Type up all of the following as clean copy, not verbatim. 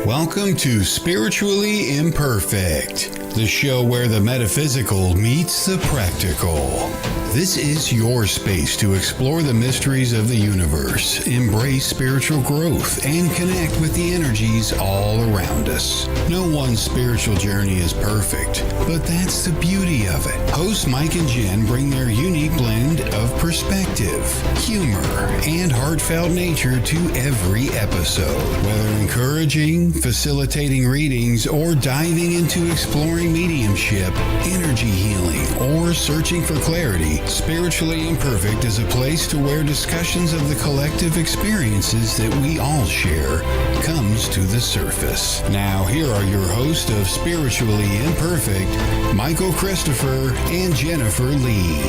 Welcome to Spiritually Imperfect, the show where the metaphysical meets the practical. This is your space to explore the mysteries of the universe, embrace spiritual growth, and connect with the energies all around us. No one spiritual journey is perfect, but that's the beauty of it. Hosts Mike and Jen bring their unique blend of perspective, humor, and heartfelt nature to every episode. Whether encouraging, facilitating readings, or diving into exploring mediumship, energy healing, or searching for clarity, Spiritually Imperfect is a place to where discussions of the collective experiences that we all share comes to the surface. Now, here are your hosts of Spiritually Imperfect, Michael Christopher and Jennifer Lee.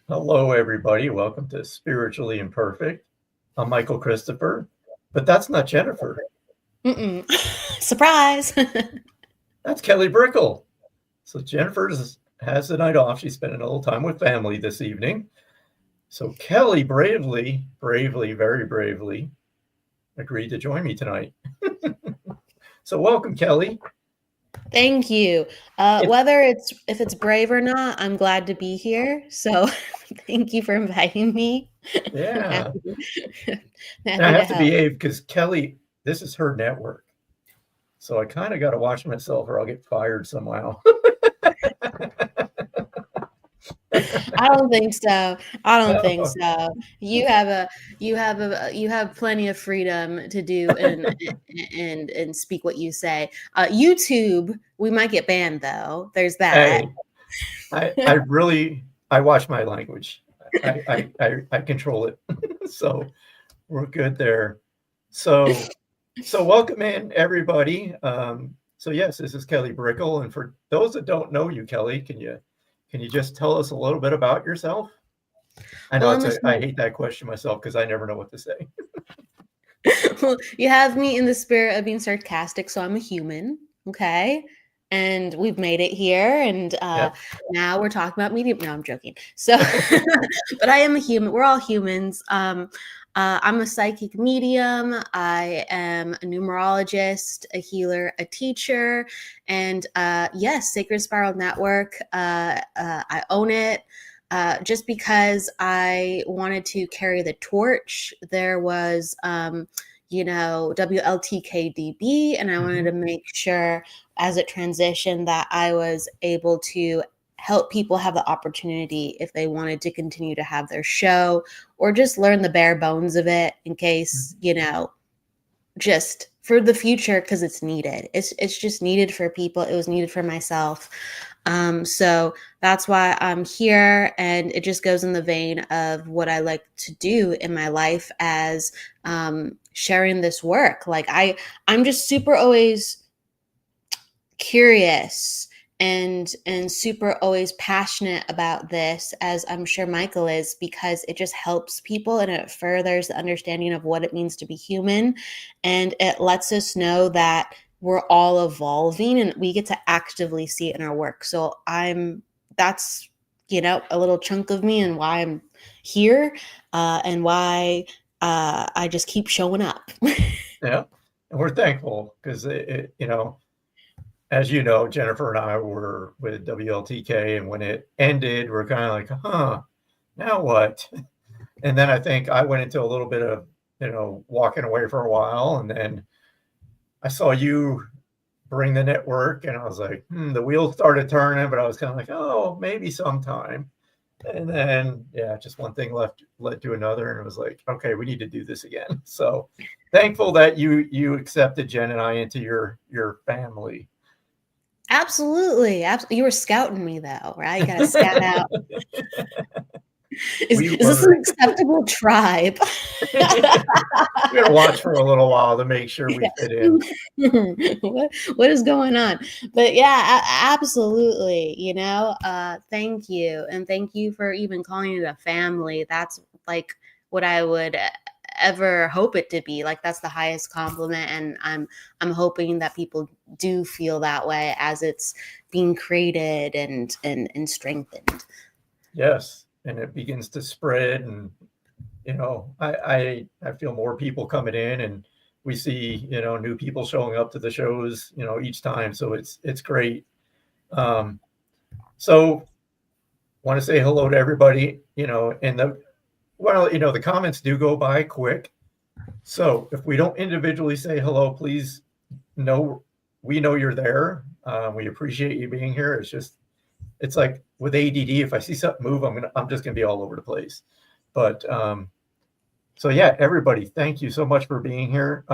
Hello, everybody. Welcome to Spiritually Imperfect. I'm Michael Christopher, but that's not Jennifer. Surprise. That's Kelly Brickle. So Jennifer has the night off. She's spending a little time with family this evening. So Kelly bravely, very bravely agreed to join me tonight. So welcome, Kelly. Thank you. Whether if it's brave or not, I'm glad to be here. So thank you for inviting me. Yeah. I have to behave because Kelly, this is her network. So I kind of got to watch myself or I'll get fired somehow. I don't think so. Think so. You have plenty of freedom to do and speak what you say. YouTube, we might get banned though. There's that. Hey, I watch my language. I control it. So we're good there. So welcome in, everybody. So yes, this is Kelly Brickle. And for those that don't know you, Kelly, can you just tell us a little bit about yourself? I know I hate that question myself because I never know what to say. Well, you have me in the spirit of being sarcastic, so I'm a human, okay? And we've made it here, and Now we're talking about medium. No, I'm joking. So, but I am a human. We're all humans. I'm a psychic medium. I am a numerologist, a healer, a teacher, and yes, Sacred Spiral Network. I own it just because I wanted to carry the torch. There was, WLTKDB, and I wanted to make sure as it transitioned that I was able to help people have the opportunity if they wanted to continue to have their show or just learn the bare bones of it in case, just for the future, because it's needed. It's just needed for people. It was needed for myself. So that's why I'm here, and it just goes in the vein of what I like to do in my life as sharing this work. Like I'm just super always curious and super always passionate about this, as I'm sure Michael is, because it just helps people and it furthers the understanding of what it means to be human. And it lets us know that we're all evolving and we get to actively see it in our work. So that's, a little chunk of me and why I'm here and why I just keep showing up. Yeah. And we're thankful because as you know, Jennifer and I were with WLTK, and when it ended, we're kind of like, now what? And then I think I went into a little bit of, walking away for a while, and then I saw you bring the network, and I was like, the wheels started turning, but I was kind of like, oh, maybe sometime. And then, just one thing led to another, and it was like, okay, we need to do this again. So thankful that you accepted Jen and I into your family. Absolutely. You were scouting me though, right? You got to scout out. Is this an acceptable tribe? We're going to watch for a little while to make sure we fit in. What is going on? But yeah, absolutely. Thank you. And thank you for even calling it a family. That's like what I would ever hope it to be. Like, that's the highest compliment, and I'm hoping that people do feel that way as it's being created and strengthened. Yes. and it begins to spread. And, you know, I feel more people coming in, and we see, you know, new people showing up to the shows, you know, each time. So it's great. So want to say hello to everybody, you know, and you know, the comments do go by quick. So if we don't individually say hello, please know we know you're there. We appreciate you being here. It's like with ADD, if I see something move, I'm just gonna be all over the place. But so yeah, everybody, thank you so much for being here.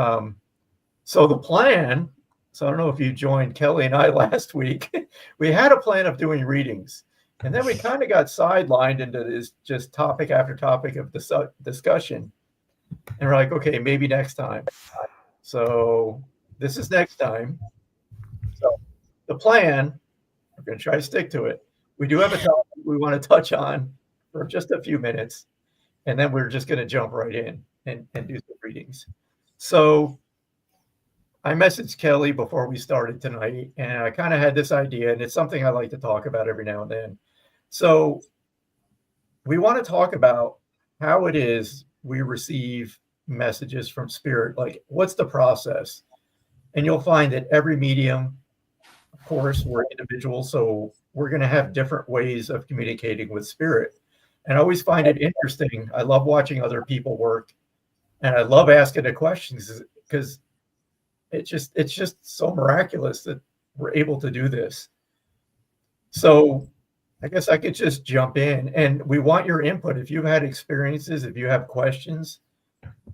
So the plan, so I don't know if you joined Kelly and I last week, we had a plan of doing readings, and then we kind of got sidelined into this just topic after topic of discussion. And we're like, okay, maybe next time. So this is next time. So the plan, we're going to try to stick to it. We do have a topic we want to touch on for just a few minutes, and then we're just going to jump right in and do some readings. So I messaged Kelly before we started tonight, and I kind of had this idea, and it's something I like to talk about every now and then. So we want to talk about how it is we receive messages from spirit. Like, what's the process? And you'll find that every medium, of course, we're individuals, so we're going to have different ways of communicating with spirit. And I always find it interesting. I love watching other people work, and I love asking the questions because it's just so miraculous that we're able to do this. So I guess I could just jump in, and we want your input. If you've had experiences, if you have questions,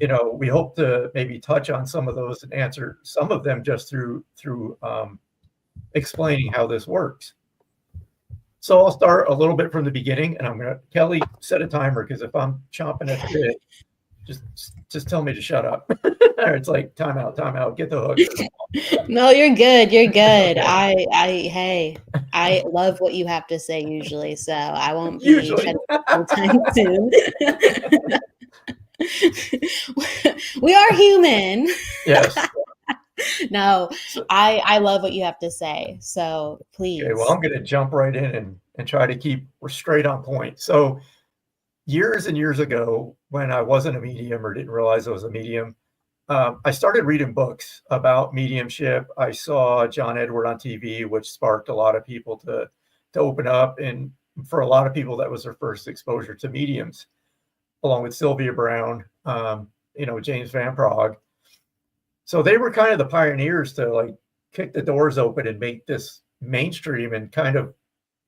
you know, we hope to maybe touch on some of those and answer some of them just through explaining how this works. So I'll start a little bit from the beginning, and I'm going to, Kelly, set a timer, because if I'm chomping at the bit, just tell me to shut up. It's like time out, get the hook. No, you're good. You're good. Okay. Hey, I love what you have to say usually, so I won't be Usually. shutting up anytime soon. We are human. Yes. No, I love what you have to say. So please. Okay, well, I'm going to jump right in and try to keep straight on point. So years and years ago, when I wasn't a medium or didn't realize I was a medium, I started reading books about mediumship. I saw John Edward on TV, which sparked a lot of people to open up. And for a lot of people, that was their first exposure to mediums, along with Sylvia Brown, you know, James Van Praagh. So they were kind of the pioneers to like kick the doors open and make this mainstream, and kind of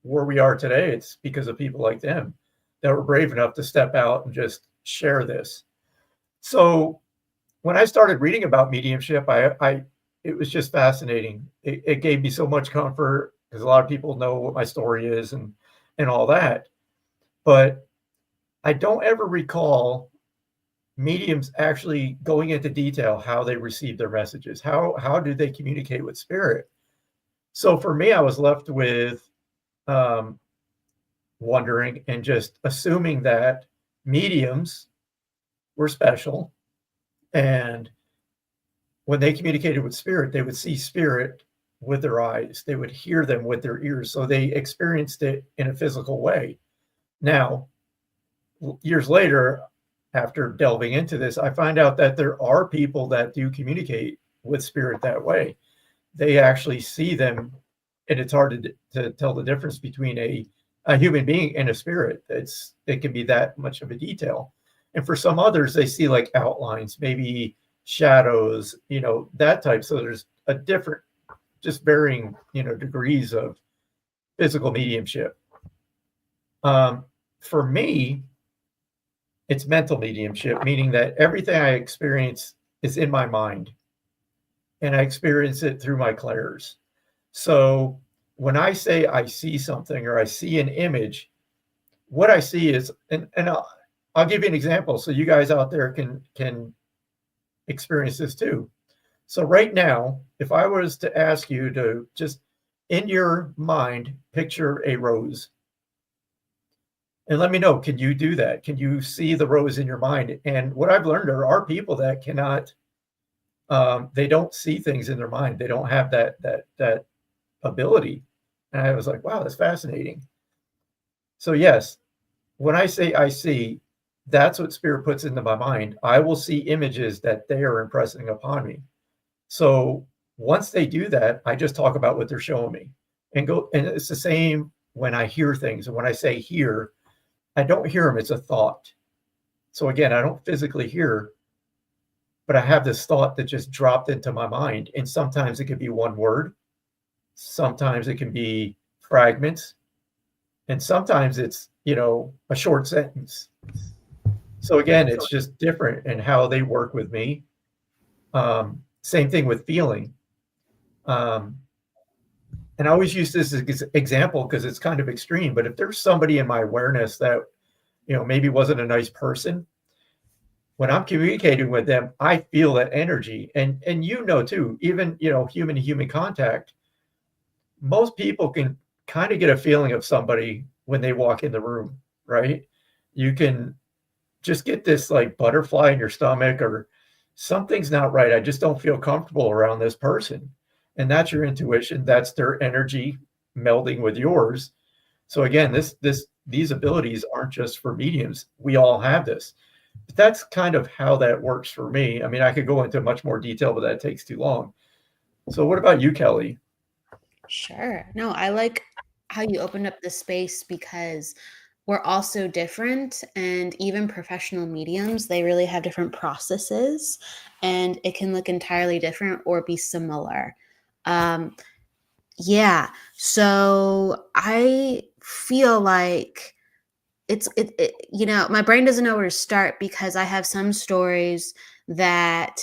where we are today. It's because of people like them that were brave enough to step out and just share this. So when I started reading about mediumship, it was just fascinating. It gave me so much comfort, because a lot of people know what my story is and all that. But I don't ever recall mediums actually going into detail how they receive their messages. How do they communicate with spirit? So for me, I was left with wondering and just assuming that mediums were special, and when they communicated with spirit, they would see spirit with their eyes, they would hear them with their ears, so they experienced it in a physical way. Now, years later, after delving into this, I find out that there are people that do communicate with spirit that way. They actually see them, and it's hard to tell the difference between a human being and a spirit. It can be that much of a detail. And for some others, they see like outlines, maybe shadows, you know, that type. So there's a different, just varying, you know, degrees of physical mediumship. For me, it's mental mediumship, meaning that everything I experience is in my mind, and I experience it through my clairs. So when I say I see something or I see an image, what I see is, and I'll give you an example so you guys out there can experience this too. So right now, if I was to ask you to just in your mind picture a rose, and let me know, can you do that? Can you see the rose in your mind? And what I've learned, there are people that cannot, they don't see things in their mind. They don't have that ability. And I was like, wow, that's fascinating. So yes, when I say I see, that's what spirit puts into my mind. I will see images that they are impressing upon me. So once they do that, I just talk about what they're showing me and go. And it's the same when I hear things. And when I say hear, I don't hear them. It's a thought. So again, I don't physically hear, but I have this thought that just dropped into my mind. And sometimes it could be one word. Sometimes it can be fragments. And sometimes it's, a short sentence. So again, it's just different in how they work with me. Same thing with feeling. And I always use this as an example because it's kind of extreme. But if there's somebody in my awareness that, maybe wasn't a nice person, when I'm communicating with them, I feel that energy. And too, even, human to human contact, most people can kind of get a feeling of somebody when they walk in the room, right? You can just get this like butterfly in your stomach or something's not right. I just don't feel comfortable around this person. And that's your intuition. That's their energy melding with yours. So again, these abilities aren't just for mediums. We all have this. But that's kind of how that works for me. I mean, I could go into much more detail, but that takes too long. So what about you, Kelly? Sure. No, I like how you opened up the space because we're all so different, and even professional mediums, they really have different processes, and it can look entirely different or be similar. Yeah. So I feel like my brain doesn't know where to start because I have some stories that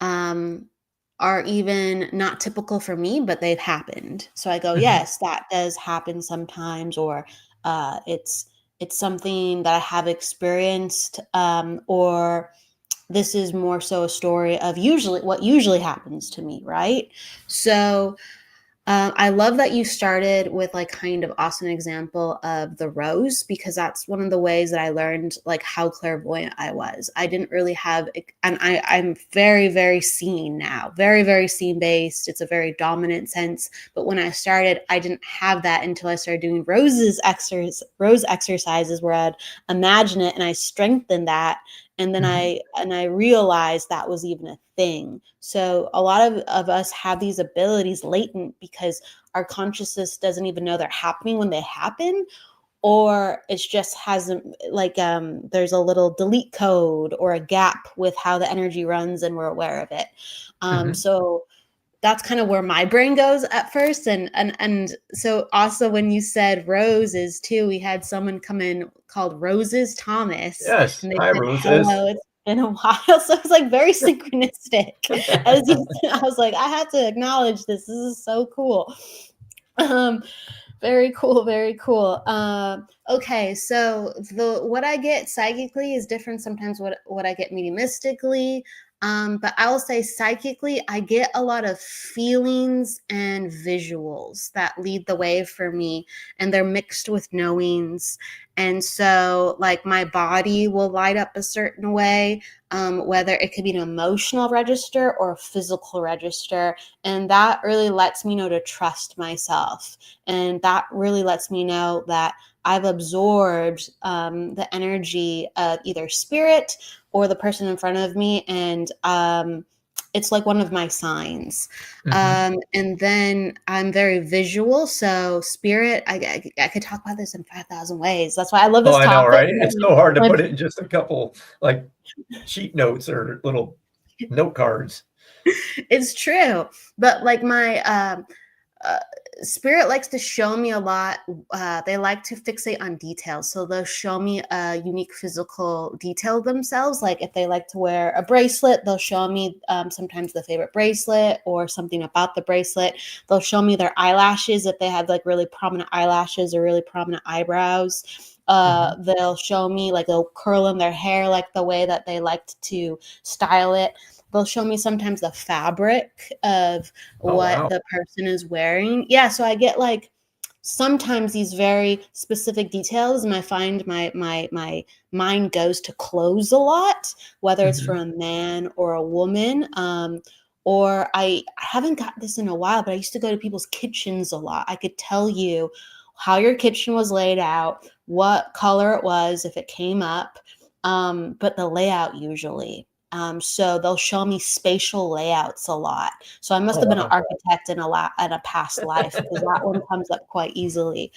um, are even not typical for me, but they've happened. So I go, Mhm. yes, that does happen sometimes, or it's something that I have experienced, or this is more so a story of usually what usually happens to me, right? So I love that you started with like kind of awesome example of the rose because that's one of the ways that I learned like how clairvoyant I was. I didn't really have, and I'm very, very seen now, very, very scene based. It's a very dominant sense. But when I started, I didn't have that until I started doing rose exercises where I'd imagine it and I strengthened that. And then Mhm. I realized that was even a thing. So a lot of us have these abilities latent because our consciousness doesn't even know they're happening when they happen, or it's just hasn't like there's a little delete code or a gap with how the energy runs and we're aware of it. Mhm. So that's kind of where my brain goes at first. And so also when you said roses too, we had someone come in called Roses Thomas Yes. and they Hi, said, Roses. hello, it's been a while. So it was like very synchronistic. I was like, I had to acknowledge this. This is so cool. Um, very cool, very cool. Okay, so the what I get psychically is different sometimes what I get mediumistically. But I will say psychically, I get a lot of feelings and visuals that lead the way for me, and they're mixed with knowings. And so, like, my body will light up a certain way, whether it could be an emotional register or a physical register. And that really lets me know to trust myself. And that really lets me know that I've absorbed the energy of either spirit or the person in front of me. And it's like one of my signs. Mhm. And then I'm very visual. So spirit, I could talk about this in 5,000 ways. That's why I love Oh, this I know, topic. right? It's so hard to put it in just a couple like sheet notes or little note cards. It's true. But like my uh, spirit likes to show me a lot. They like to fixate on details. So they'll show me a unique physical detail themselves. Like if they like to wear a bracelet, they'll show me sometimes the favorite bracelet or something about the bracelet. They'll show me their eyelashes if they have like really prominent eyelashes or really prominent eyebrows. Mhm. They'll show me like they'll curl in their hair like the way that they liked to style it. They'll show me sometimes the fabric of Oh, what wow. the person is wearing. Yeah, so I get like sometimes these very specific details, and I find my mind goes to clothes a lot, whether it's for Mhm. a man or a woman. Or I haven't got this in a while, but I used to go to people's kitchens a lot. I could tell you how your kitchen was laid out, what color it was if it came up, but the layout usually. So they'll show me spatial layouts a lot. So I must Oh, have been an wow. architect in a past life, because that one comes up quite easily.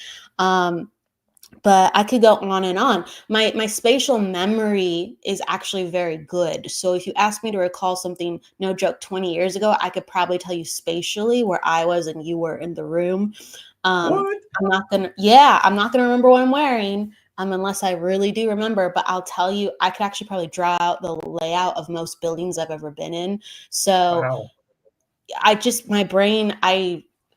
But I could go on and on. My spatial memory is actually very good. So if you ask me to recall something, no joke, 20 years ago, I could probably tell you spatially where I was and you were in the room. What? I'm not gonna remember what I'm wearing, unless I really do remember. But I'll tell you, I could actually probably draw out the layout of most buildings I've ever been in. So Wow. my brain,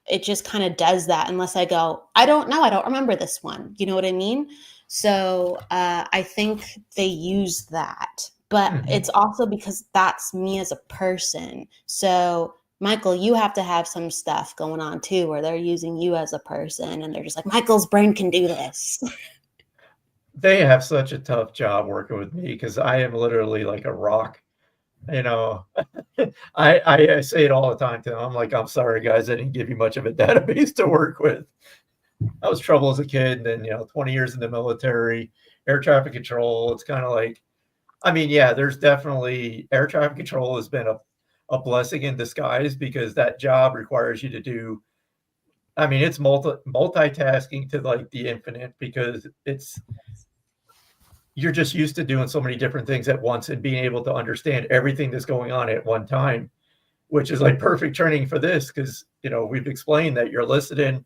it just kind of does that, unless I go, I don't know, I don't remember this one. You know what I mean? So I think they use that, but it's also because that's me as a person. So Michael, you have to have some stuff going on too, where they're using you as a person and they're just like, Michael's brain can do this. They have such a tough job working with me because I am literally like a rock. You know, I say it all the time to them. I'm like, I'm sorry, guys, I didn't give you much of a database to work with. I was trouble as a kid, and then 20 years in the military, air traffic control. It's kind of like, I mean, yeah, there's definitely air traffic control has been a blessing in disguise because that job requires you to do. I mean, it's multitasking to like the infinite because you're just used to doing so many different things at once and being able to understand everything that's going on at one time, which is like perfect training for this because we've explained that you're listening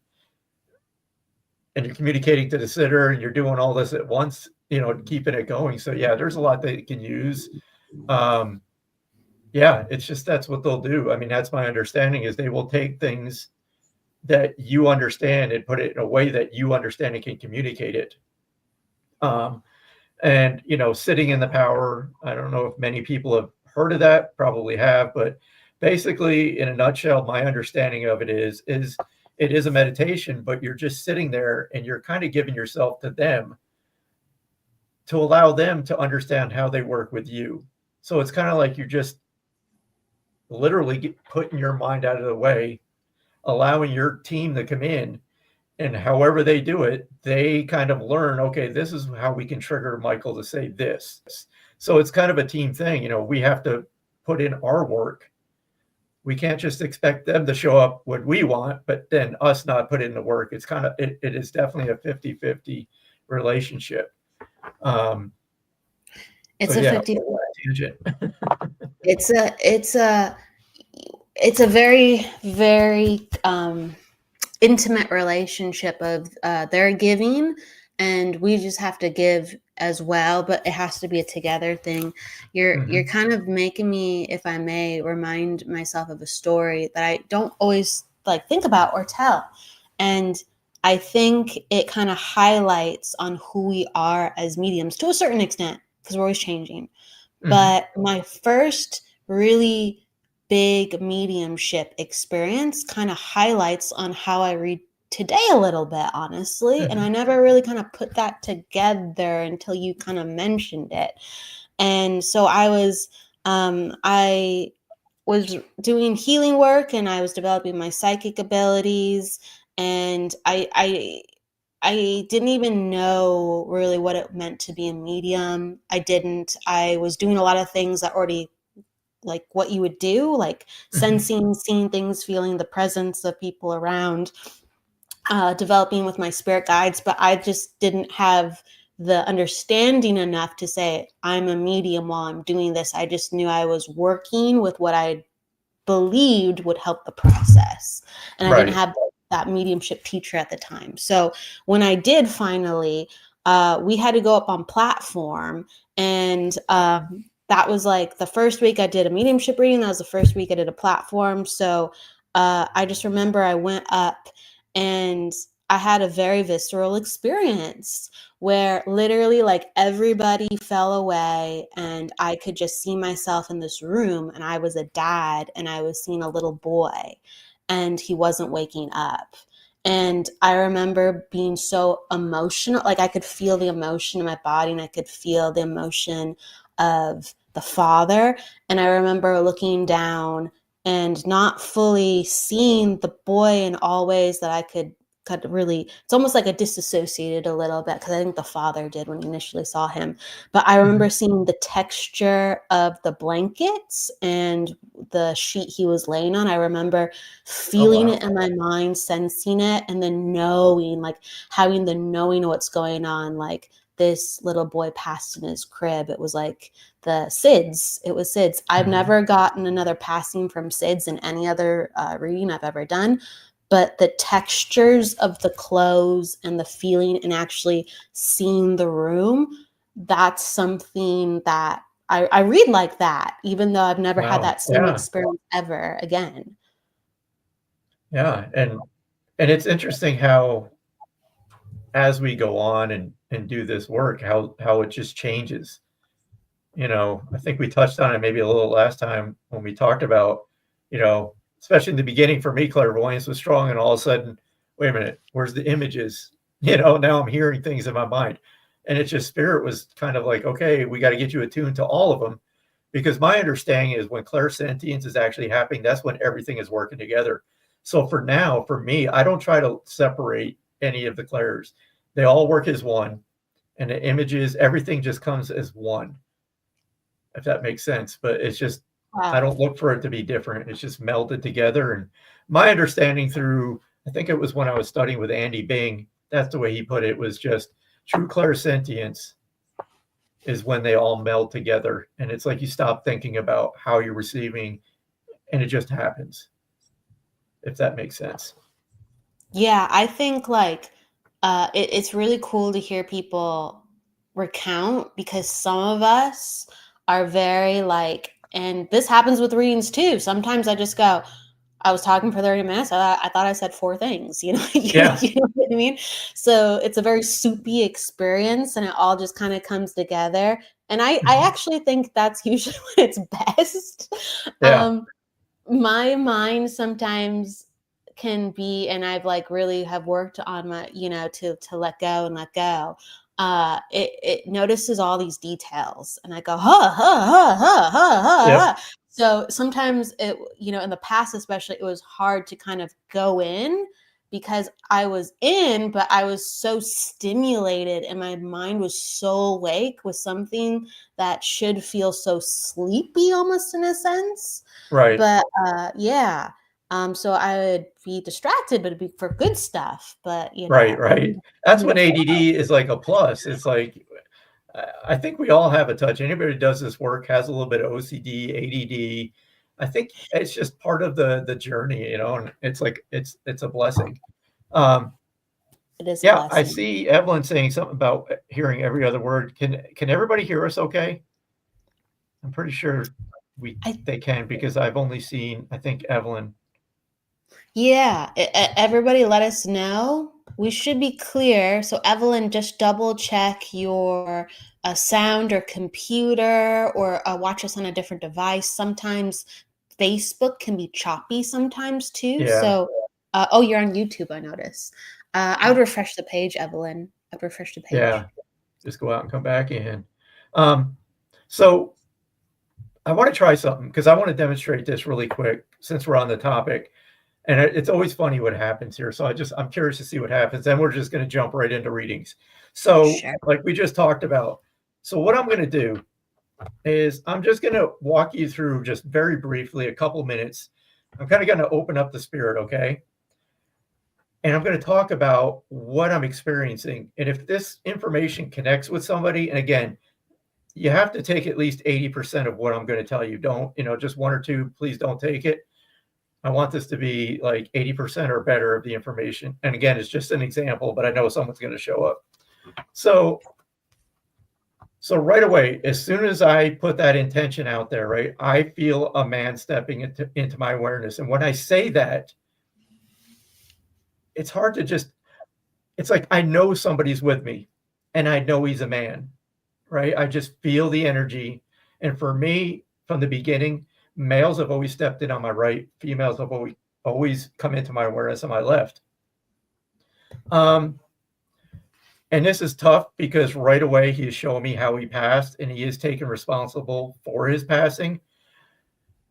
and you're communicating to the sitter and you're doing all this at once, keeping it going. So yeah, there's a lot that you can use. Yeah, it's just that's what they'll do. I mean, that's my understanding is they will take things that you understand and put it in a way that you understand and can communicate it. And sitting in the power, I don't know if many people have heard of that, probably have, but basically in a nutshell, my understanding of it is it is a meditation, but you're just sitting there and you're kind of giving yourself to them to allow them to understand how they work with you. So it's kind of like you're just literally putting your mind out of the way, allowing your team to come in, and however they do it, they kind of learn, okay, this is how we can trigger Michael to say this. So it's kind of a team thing. We have to put in our work. We can't just expect them to show up what we want, but then us not put in the work. It's kind of, it is definitely a 50-50 relationship. It's so a yeah, 50. tangent. It's a very, very intimate relationship of they're giving and we just have to give as well, but it has to be a together thing. You're kind of making me, if I may, remind myself of a story that I don't always like think about or tell, and I think it kind of highlights on who we are as mediums to a certain extent, because we're always changing. But my first really big mediumship experience kind of highlights on how I read today a little bit, honestly. And I never really kind of put that together until you kind of mentioned it. And so I was doing healing work and I was developing my psychic abilities, and I didn't even know really what it meant to be a medium. I was doing a lot of things that already, like what you would do, like sensing, seeing things, feeling the presence of people around, developing with my spirit guides. But I just didn't have the understanding enough to say I'm a medium while I'm doing this. I just knew I was working with what I believed would help the process. And I didn't have that mediumship teacher at the time. So when I did finally, we had to go up on platform, and that was like the first week I did a mediumship reading. That was the first week I did a platform. So I just remember I went up and I had a very visceral experience where literally like everybody fell away and I could just see myself in this room, and I was a dad and I was seeing a little boy and he wasn't waking up. And I remember being so emotional, like I could feel the emotion in my body and I could feel the emotion of the father. And I remember looking down and not fully seeing the boy in all ways that I could got really, it's almost like it disassociated a little bit because I think the father did when he initially saw him. But I remember seeing the texture of the blankets and the sheet he was laying on. I remember feeling it in my mind, sensing it, and then knowing, like having the knowing of what's going on. Like this little boy passed in his crib. It was like the SIDS. It was SIDS. I've never gotten another passing from SIDS in any other reading I've ever done. But the textures of the clothes and the feeling and actually seeing the room, that's something that I read like that, even though I've never had that same experience ever again. Yeah. And it's interesting how, as we go on and do this work, how it just changes. I think we touched on it maybe a little last time when we talked about, especially in the beginning for me, clairvoyance was strong, and all of a sudden, wait a minute, where's the images? Now I'm hearing things in my mind. And it's just spirit was kind of like, okay, we got to get you attuned to all of them. Because my understanding is when clairsentience is actually happening, that's when everything is working together. So for now, for me, I don't try to separate any of the clairs. They all work as one. And the images, everything just comes as one, if that makes sense. But it's just, I don't look for it to be different. It's just melded together. And my understanding through, I think it was when I was studying with Andy Bing, that's the way he put it, was just true clairsentience is when they all meld together. And it's like you stop thinking about how you're receiving, and it just happens, if that makes sense. Yeah, I think like it's really cool to hear people recount, because some of us are very like, and this happens with readings too. Sometimes I just go, I was talking for 30 minutes. I thought I said 4 things, you know what I mean? So it's a very soupy experience, and it all just kind of comes together. And I actually think that's usually when it's best. My mind sometimes can be, and I've like really have worked on my, to let go and let go. It notices all these details, and I go, ha. So sometimes it, in the past, especially, it was hard to kind of go in because I was in, but I was so stimulated and my mind was so awake with something that should feel so sleepy almost in a sense. Right. But yeah. So I would be distracted, but it'd be for good stuff. But right. That's when ADD is like a plus. It's like, I think we all have a touch. Anybody who does this work has a little bit of OCD, ADD. I think it's just part of the journey, and it's like it's a blessing. It is. Yeah, I see Evelyn saying something about hearing every other word. Can everybody hear us okay? I'm pretty sure they can, because I've only seen, I think, Evelyn. Yeah, everybody let us know. We should be clear. So Evelyn, just double check your sound or computer, or watch us on a different device. Sometimes Facebook can be choppy sometimes too. Yeah. So, you're on YouTube, I notice. I would refresh the page, Evelyn. I'd refresh the page. Yeah, just go out and come back in. So I want to try something, because I want to demonstrate this really quick since we're on the topic. And it's always funny what happens here. So I'm curious to see what happens. Then we're just going to jump right into readings. So like we just talked about. So what I'm going to do is I'm just going to walk you through, just very briefly, a couple minutes. I'm kind of going to open up the spirit, okay? And I'm going to talk about what I'm experiencing. And if this information connects with somebody, and again, you have to take at least 80% of what I'm going to tell you. Don't, just 1 or 2, please don't take it. I want this to be like 80% or better of the information. And again, it's just an example, but I know someone's going to show up. So right away, as soon as I put that intention out there, right, I feel a man stepping into my awareness. And when I say that, it's hard to just, it's like I know somebody's with me and I know he's a man, right? I just feel the energy. And for me, from the beginning, males have always stepped in on my right. Females have always come into my awareness on my left. And this is tough because right away he is showing me how he passed, and he is taking responsible for his passing.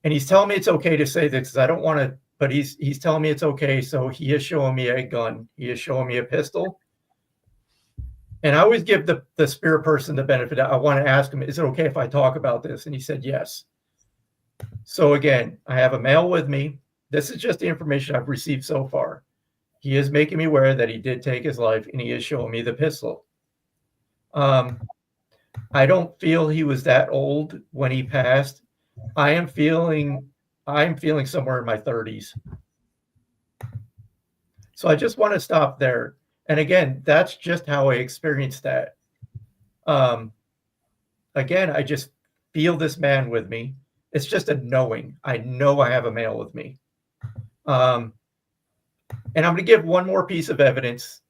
And he's telling me it's okay to say this because I don't want to but he's telling me it's okay. So he is showing me a gun. He is showing me a pistol. And I always give the spirit person the benefit. I want to ask him, is it okay if I talk about this? And he said, yes. So again, I have a male with me. This is just the information I've received so far. He is making me aware that he did take his life, and he is showing me the pistol. I don't feel he was that old when he passed. I'm feeling somewhere in my 30s. So I just want to stop there. And again, that's just how I experienced that. Again, I just feel this man with me. It's just a knowing. I know I have a male with me. And I'm going to give one more piece of evidence.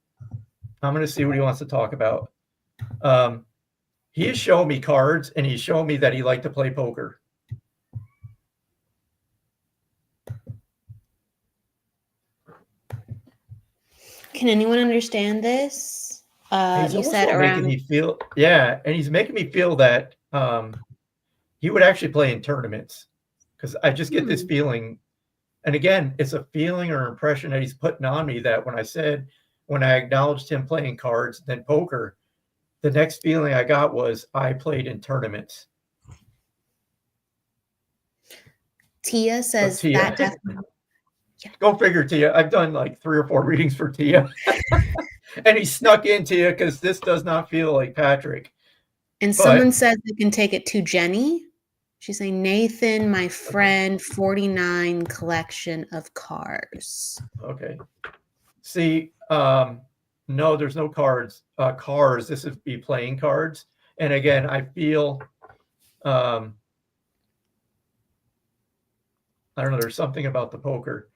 I'm going to see what he wants to talk about. He is showing me cards, and he's showing me that he liked to play poker. Can anyone understand this? You said around making me feel, yeah, and he's making me feel that he would actually play in tournaments, because I just get this feeling. And again, it's a feeling or impression that he's putting on me that when I acknowledged him playing cards, then poker, the next feeling I got was I played in tournaments. Tia says that definitely. Yeah. Go figure, Tia. I've done like 3 or 4 readings for Tia. And he snuck in, Tia, because this does not feel like Patrick. And someone says you can take it to Jenny. She's saying, Nathan, my friend, 49 collection of cars. Okay. See, no, there's no cards. Cars, this would be playing cards. And again, I feel, I don't know, there's something about the poker.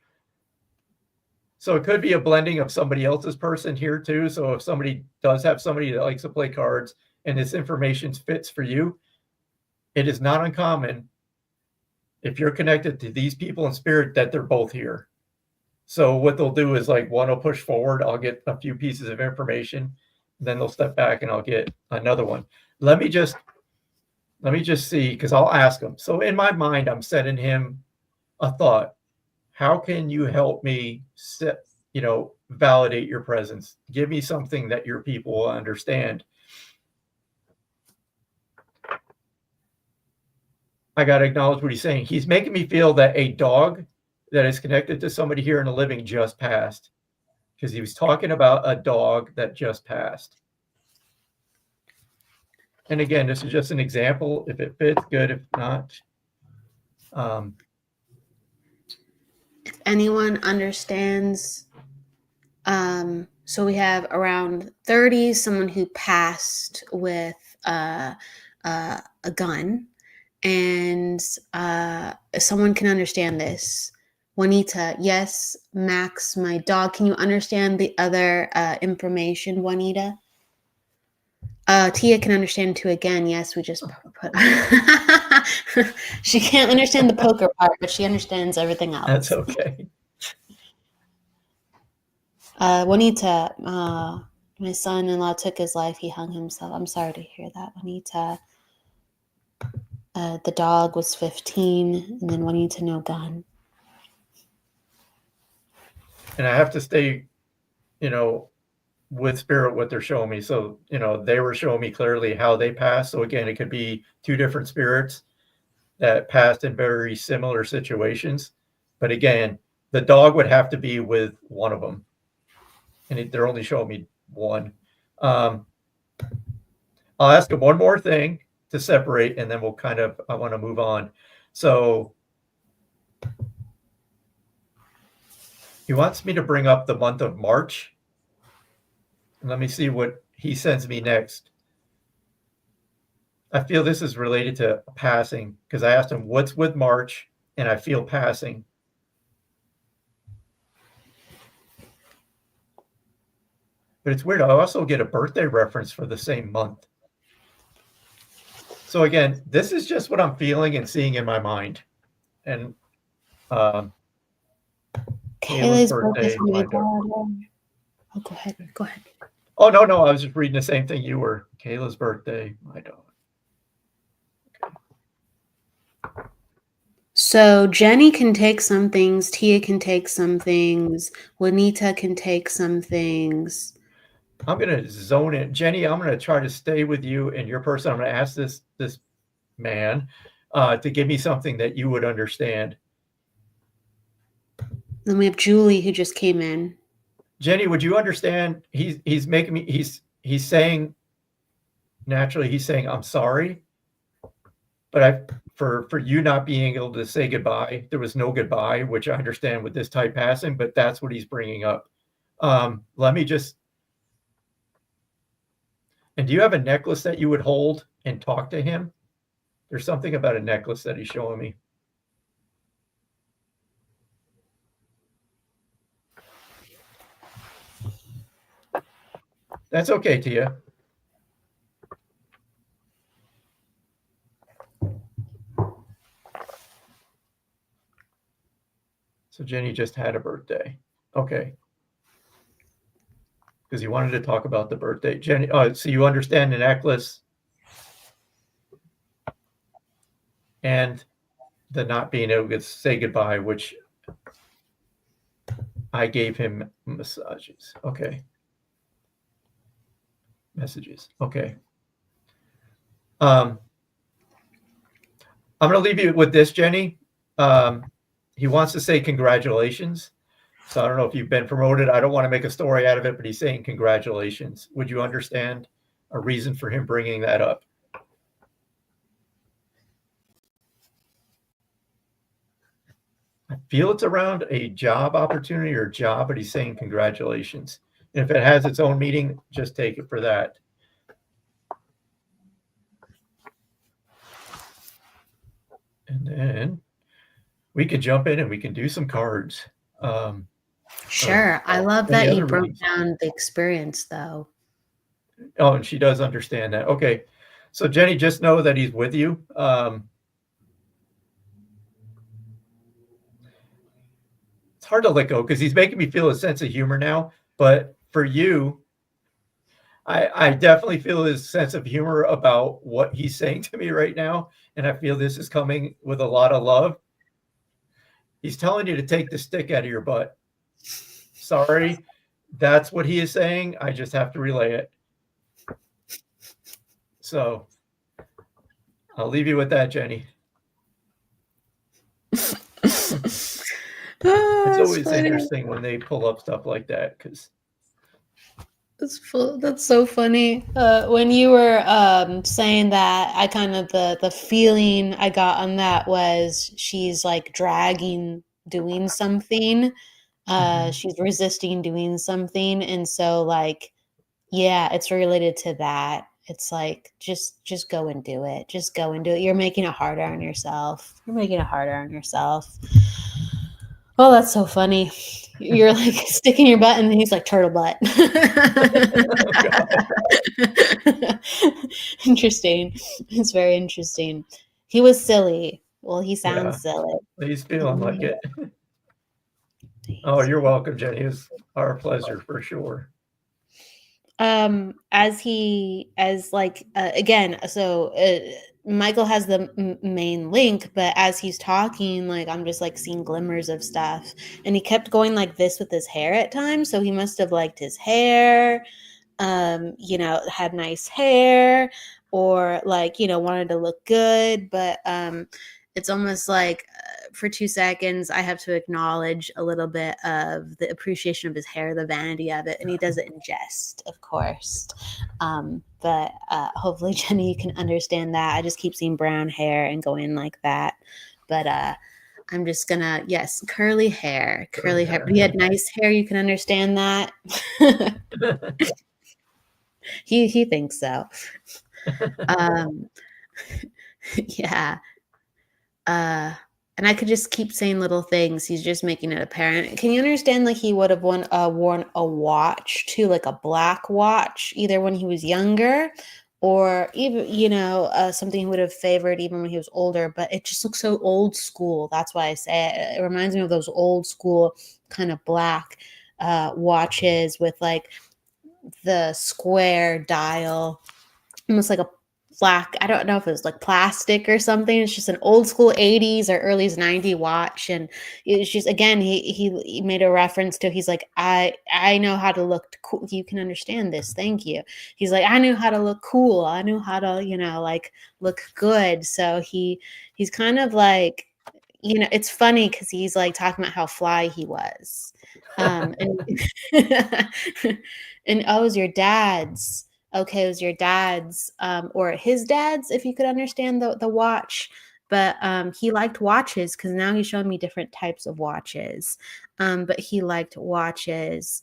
So it could be a blending of somebody else's person here too. So if somebody does have somebody that likes to play cards and this information fits for you, it is not uncommon if you're connected to these people in spirit that they're both here. So what they'll do is like one will push forward. I'll get a few pieces of information. Then they'll step back and I'll get another one. Let me just see, because I'll ask him. So in my mind, I'm sending him a thought. How can you help me validate your presence? Give me something that your people will understand. I got to acknowledge what he's saying. He's making me feel that a dog that is connected to somebody here in the living just passed, because he was talking about a dog that just passed. And again, this is just an example. If it fits, good. If not, if anyone understands, so we have around 30, someone who passed with a gun, and someone can understand this. Juanita, yes. Max, my dog. Can you understand the other information, Juanita? Tia can understand too. Again, yes. We just put. She can't understand the poker part, but she understands everything else. That's okay. Juanita, my son-in-law took his life. He hung himself. I'm sorry to hear that, Juanita. The dog was 15, and then Juanita, no gun. And I have to stay, with spirit, what they're showing me. So, they were showing me clearly how they passed. So again, it could be 2 different spirits that passed in very similar situations. But again, the dog would have to be with one of them. And they're only showing me one. I'll ask him one more thing to separate, and then I want to move on. So he wants me to bring up the month of March. And let me see what he sends me next. I feel this is related to passing, because I asked him what's with March, and I feel passing. But it's weird. I also get a birthday reference for the same month. So again, this is just what I'm feeling and seeing in my mind. And Kayla's birthday. My daughter. Oh, go ahead. Go ahead. Oh, no. I was just reading the same thing you were. Kayla's birthday. My daughter. Okay. So Jenny can take some things, Tia can take some things, Juanita can take some things. I'm going to zone in. Jenny, I'm going to try to stay with you and your person. I'm going to ask this man to give me something that you would understand. Then we have Julie who just came in. Jenny, would you understand? He's making me, he's saying, naturally, he's saying, I'm sorry. But for you not being able to say goodbye, there was no goodbye, which I understand with this type passing, but that's what he's bringing up. Let me just, and do you have a necklace that you would hold and talk to him? There's something about a necklace that he's showing me. That's okay, Tia. So Jenny just had a birthday. Okay. Because he wanted to talk about the birthday. Jenny, so you understand the necklace and the not being able to say goodbye, which I gave him massages. Okay. Messages. Okay. I'm going to leave you with this, Jenny. He wants to say congratulations. So I don't know if you've been promoted. I don't want to make a story out of it, but he's saying congratulations. Would you understand a reason for him bringing that up? I feel it's around a job opportunity or job, but he's saying congratulations. And if it has its own meaning, just take it for that. And then we could jump in and we can do some cards. Sure. I love that you broke down the experience, though. Oh, and she does understand that. Okay. So Jenny, just know that he's with you. It's hard to let go because he's making me feel a sense of humor now. But for you, I definitely feel his sense of humor about what he's saying to me right now. And I feel this is coming with a lot of love. He's telling you to take the stick out of your butt. Sorry, that's what he is saying. I just have to relay it. So I'll leave you with that, Jenny. It's always interesting when they pull up stuff like that because that's so funny. When you were saying that, I kind of the feeling I got on that was she's like dragging doing something. She's resisting doing something, and so like, yeah, it's related to that. It's like just go and do it. Just go and do it. You're making it harder on yourself. You're making it harder on yourself. Oh, that's so funny. You're like sticking your butt, and he's like turtle butt. Interesting. It's very interesting. He was silly. Well, he sounds silly. He's feeling like it. Oh, you're welcome, Jenny. It was our pleasure for sure. Michael has the main link, but as he's talking, like I'm just like seeing glimmers of stuff, and he kept going like this with his hair at times, so he must have liked his hair, had nice hair, or like wanted to look good, but it's almost like for 2 seconds I have to acknowledge a little bit of the appreciation of his hair, the vanity of it, and he does it in jest, of course. But hopefully, Jenny, you can understand that. I just keep seeing brown hair and going like that. But I'm just gonna, yes, curly hair. But he had nice hair. You can understand that. He thinks so. Yeah. And I could just keep saying little things. He's just making it apparent. Can you understand? Like he would have worn a watch too, like a black watch, either when he was younger, or even something he would have favored even when he was older. But it just looks so old school. That's why I say it. It reminds me of those old school kind of black watches with like the square dial, almost like black. I don't know if it was like plastic or something. It's just an old school 80s or early 90s watch. And it's just, again, he made a reference to, he's like, I know how to look cool. You can understand this. Thank you. He's like, I knew how to look cool. I knew how to, like look good. So he's kind of like, it's funny because he's like talking about how fly he was. And and oh, it was your dad's. Okay, it was your dad's, or his dad's, if you could understand the watch. But he liked watches because now he's showing me different types of watches. But he liked watches.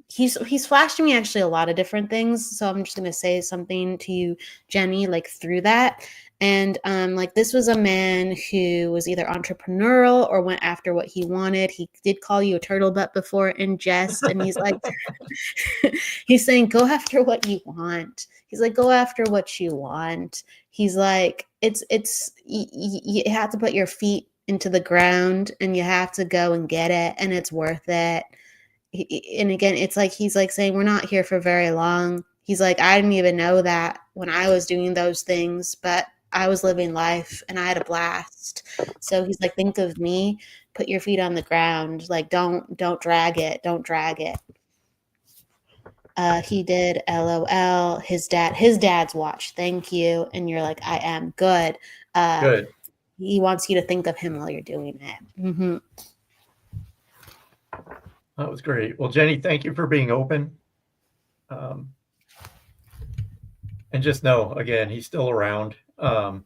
He's flashed me actually a lot of different things. So I'm just gonna say something to you, Jenny, like through that. And like this was a man who was either entrepreneurial or went after what he wanted. He did call you a turtle butt before in jest, and he's like, he's saying, go after what you want. He's like, go after what you want. He's like, you have to put your feet into the ground and you have to go and get it, and it's worth it. And again, it's like he's like saying, we're not here for very long. He's like, I didn't even know that when I was doing those things, but I was living life and I had a blast. So he's like, think of me, put your feet on the ground. Like, don't drag it. Don't drag it. He did LOL, his dad's watch. Thank you. And you're like, I am good. Good. He wants you to think of him while you're doing it. Mm-hmm. That was great. Well, Jenny, thank you for being open. And just know, again, he's still around. And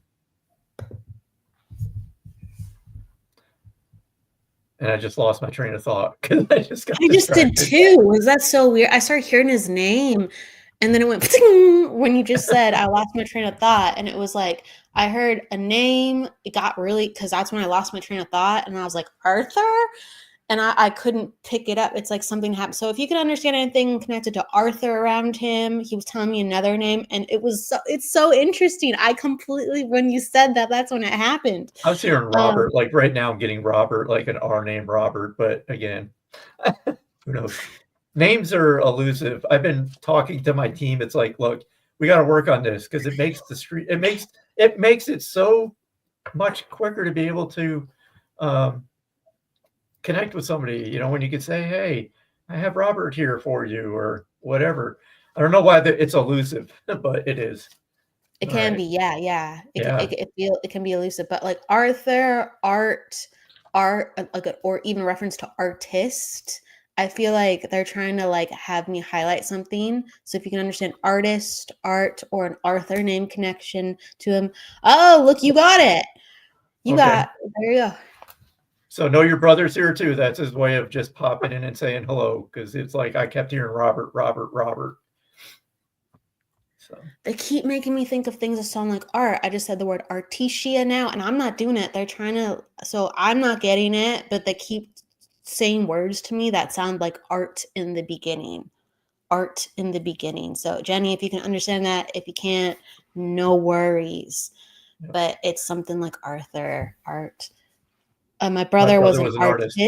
I just lost my train of thought because I just got I just did distracted. too. Was that so weird? I started hearing his name and then it went when you just said I lost my train of thought. And it was like I heard a name. It got really, because that's when I lost my train of thought. And I was like, Arthur? And I couldn't pick it up. It's like something happened. So if you can understand anything connected to Arthur around him, he was telling me another name. And it's so interesting. I completely, when you said that, that's when it happened. I was hearing Robert. Like right now I'm getting Robert, like an R name Robert. But again, who knows? Names are elusive. I've been talking to my team. It's like, look, we got to work on this because it makes the street, it makes it so much quicker to be able to connect with somebody, when you could say, hey, I have Robert here for you or whatever. I don't know why it's elusive, but it is. It can be. Yeah. It can be elusive, but like Arthur, art, or even reference to artist. I feel like they're trying to like have me highlight something. So if you can understand artist, art, or an Arthur name connection to him. Oh, look, you got it. There you go. So know your brother's here too. That's his way of just popping in and saying hello. Cause it's like, I kept hearing Robert. So they keep making me think of things that sound like art. I just said the word artesia now, and I'm not doing it. They're trying to, so I'm not getting it, but they keep saying words to me that sound like art in the beginning. Art in the beginning. So Jenny, if you can understand that, if you can't, no worries. Yep. But it's something like Arthur, art. My brother was an artist.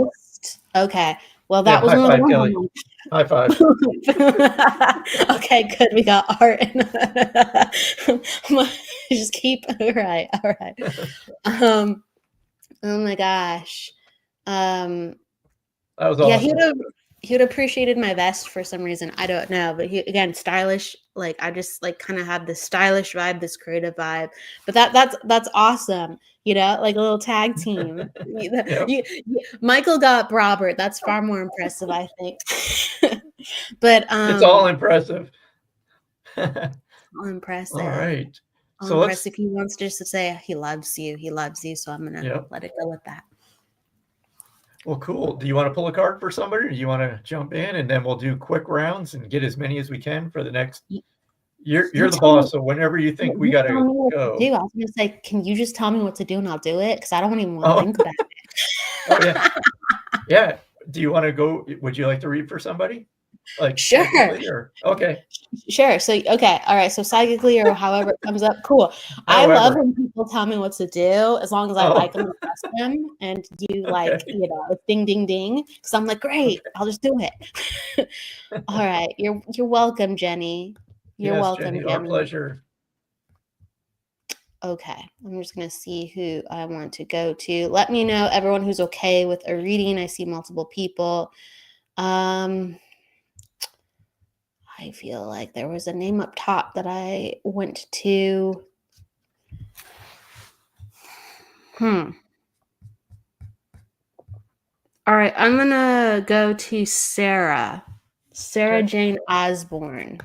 Okay. Well, that was one of the ones. High five. Okay, good. We got art. Just keep. All right. Oh my gosh. That was awesome. Yeah, he would have appreciated my vest for some reason. I don't know, but he, again, stylish. Like I just like kind of have this stylish vibe, this creative vibe. But that's awesome. Like a little tag team. Yep. Michael got Robert. That's far more impressive, I think. But it's all impressive. All impressive. All right. So impressive. He wants just to say he loves you. He loves you. So I'm gonna let it go with that. Well, cool. Do you want to pull a card for somebody, or do you want to jump in and then we'll do quick rounds and get as many as we can for the next? You're the boss, so whenever you think we got to go. I was going to say, can you just tell me what to do and I'll do it? Because I don't even want to think about it. Oh, yeah. Yeah. Do you want to go? Would you like to read for somebody? Like sure. Okay. Sure. So, okay. All right. So psychically or however it comes up. Cool. I love when people tell me what to do as long as I like them and trust them and do like, ding, ding, ding. Because I'm like, great. I'll just do it. All right. You're welcome, Jenny. You're welcome, Jenny. Jenny. Our pleasure. Okay, I'm just going to see who I want to go to. Let me know, everyone who's okay with a reading. I see multiple people. I feel like there was a name up top that I went to. All right, I'm going to go to Sarah. Sarah Jane Osborne.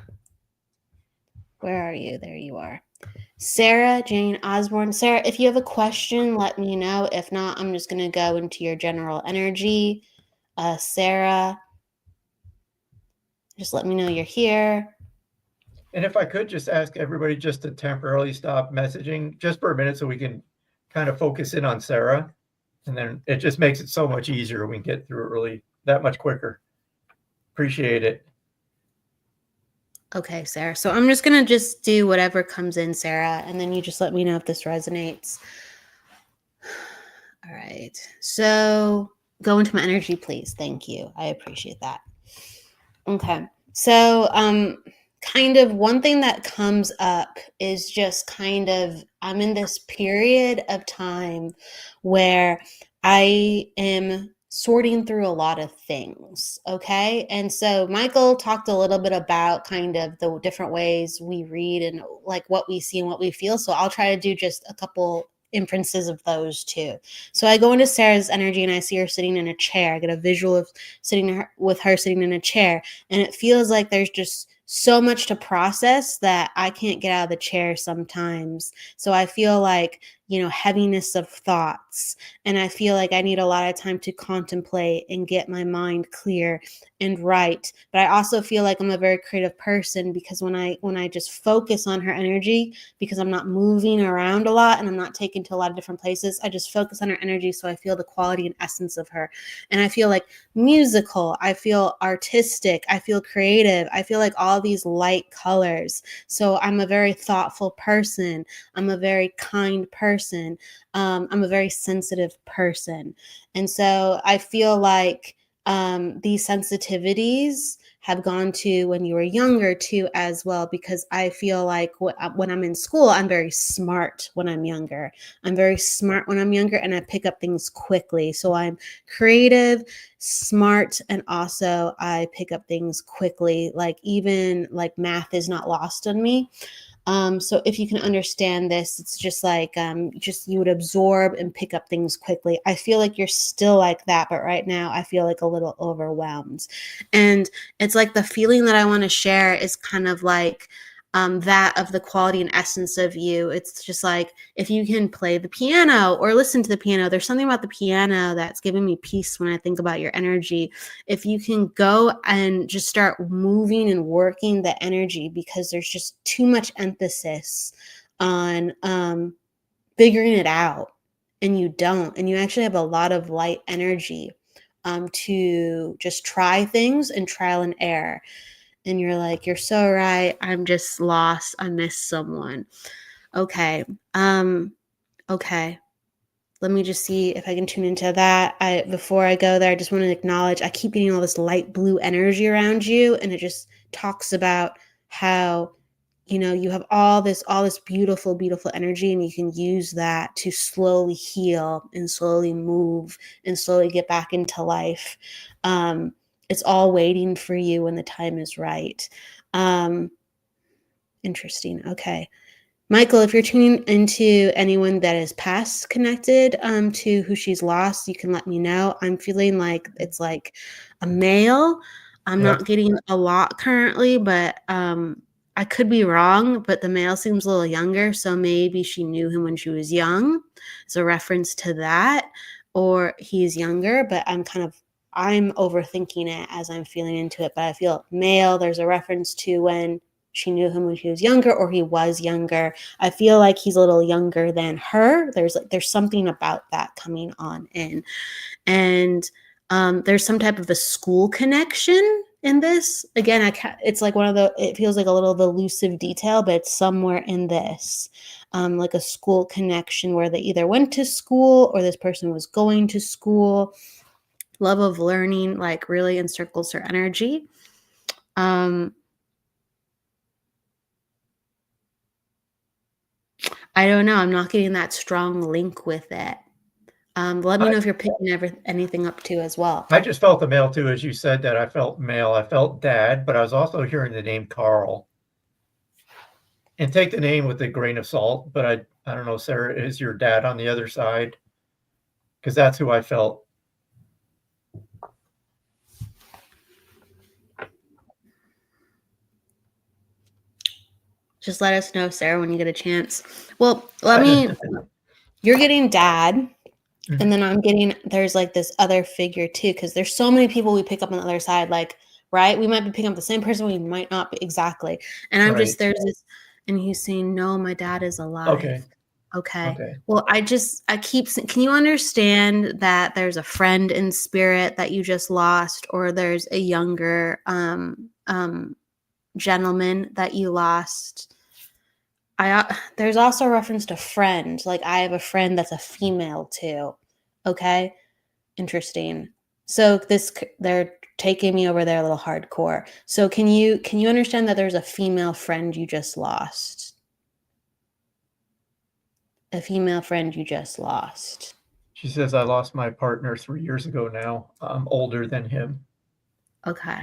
Where are you? There you are. Sarah Jane Osborne. Sarah, if you have a question, let me know. If not, I'm just going to go into your general energy. Sarah, just let me know you're here. And if I could just ask everybody just to temporarily stop messaging just for a minute so we can kind of focus in on Sarah. And then it just makes it so much easier. We can get through it really that much quicker. Appreciate it. Okay, Sarah. So I'm just going to just do whatever comes in, Sarah, and then you just let me know if this resonates. All right. So go into my energy, please. Thank you. I appreciate that. Okay. So, kind of one thing that comes up is just kind of, I'm in this period of time where I am sorting through a lot of things. Okay. And so Michael talked a little bit about kind of the different ways we read and like what we see and what we feel. So I'll try to do just a couple inferences of those too. So I go into Sarah's energy and I see her sitting in a chair. I get a visual of sitting with her sitting in a chair, and it feels like there's just so much to process that I can't get out of the chair sometimes. So I feel like, heaviness of thoughts, and I feel like I need a lot of time to contemplate and get my mind clear and right. But I also feel like I'm a very creative person because when I just focus on her energy, because I'm not moving around a lot and I'm not taken to a lot of different places, I just focus on her energy, so I feel the quality and essence of her. And I feel like musical, I feel artistic, I feel creative, I feel like all these light colors. So I'm a very thoughtful person, I'm a very kind person, I'm a very sensitive person. And so I feel like these sensitivities have gone to when you were younger too as well, because I feel like when I'm in school, I'm very smart when I'm younger. I'm very smart when I'm younger, and I pick up things quickly. So I'm creative, smart, and also I pick up things quickly. Like even like math is not lost on me. So if you can understand this, it's just like just you would absorb and pick up things quickly. I feel like you're still like that, but right now I feel like a little overwhelmed. And it's like the feeling that I want to share is kind of like that of the quality and essence of you. It's just like if you can play the piano or listen to the piano, there's something about the piano that's giving me peace when I think about your energy. If you can go and just start moving and working the energy, because there's just too much emphasis on figuring it out, and you don't, and you actually have a lot of light energy to just try things and trial and error. And you're like, you're so right, I'm just lost, I miss someone. Okay. Okay, let me just see if I can tune into that. Before I go there, I just want to acknowledge I keep getting all this light blue energy around you, and it just talks about how you have all this beautiful, beautiful energy, and you can use that to slowly heal and slowly move and slowly get back into life. It's all waiting for you when the time is right. Interesting. Okay. Michael, if you're tuning into anyone that is past connected to who she's lost, you can let me know. I'm feeling like it's like a male. I'm not getting a lot currently, but I could be wrong, but the male seems a little younger, so maybe she knew him when she was young. It's a reference to that, or he's younger, but I'm overthinking it as I'm feeling into it, but I feel male. There's a reference to when she knew him when he was younger, or he was younger. I feel like he's a little younger than her. There's something about that coming on in. And there's some type of a school connection in this. Again, it's like it feels like a little elusive detail, but it's somewhere in this. Like a school connection where they either went to school or this person was going to school. Love of learning, like really encircles her energy. I don't know. I'm not getting that strong link with it. Let me know if you're picking anything up too as well. I just felt the male too, as you said that I felt male. I felt dad, but I was also hearing the name Carl. And take the name with a grain of salt, but I don't know, Sarah, is your dad on the other side? Because that's who I felt. Just let us know, Sarah, when you get a chance. Well, you're getting dad. And then I'm getting, there's like this other figure too, because there's so many people we pick up on the other side, like, right? We might be picking up the same person, we might not be exactly. And I'm just, there's this, and he's saying, no, my dad is alive. Okay. Well, can you understand that there's a friend in spirit that you just lost, or there's a younger gentleman that you lost? There's also a reference to friend. Like, I have a friend that's a female too. Okay. Interesting. So they're taking me over there a little hardcore. So can you understand that there's a female friend you just lost? A female friend you just lost. She says, I lost my partner 3 years ago now. I'm older than him. Okay.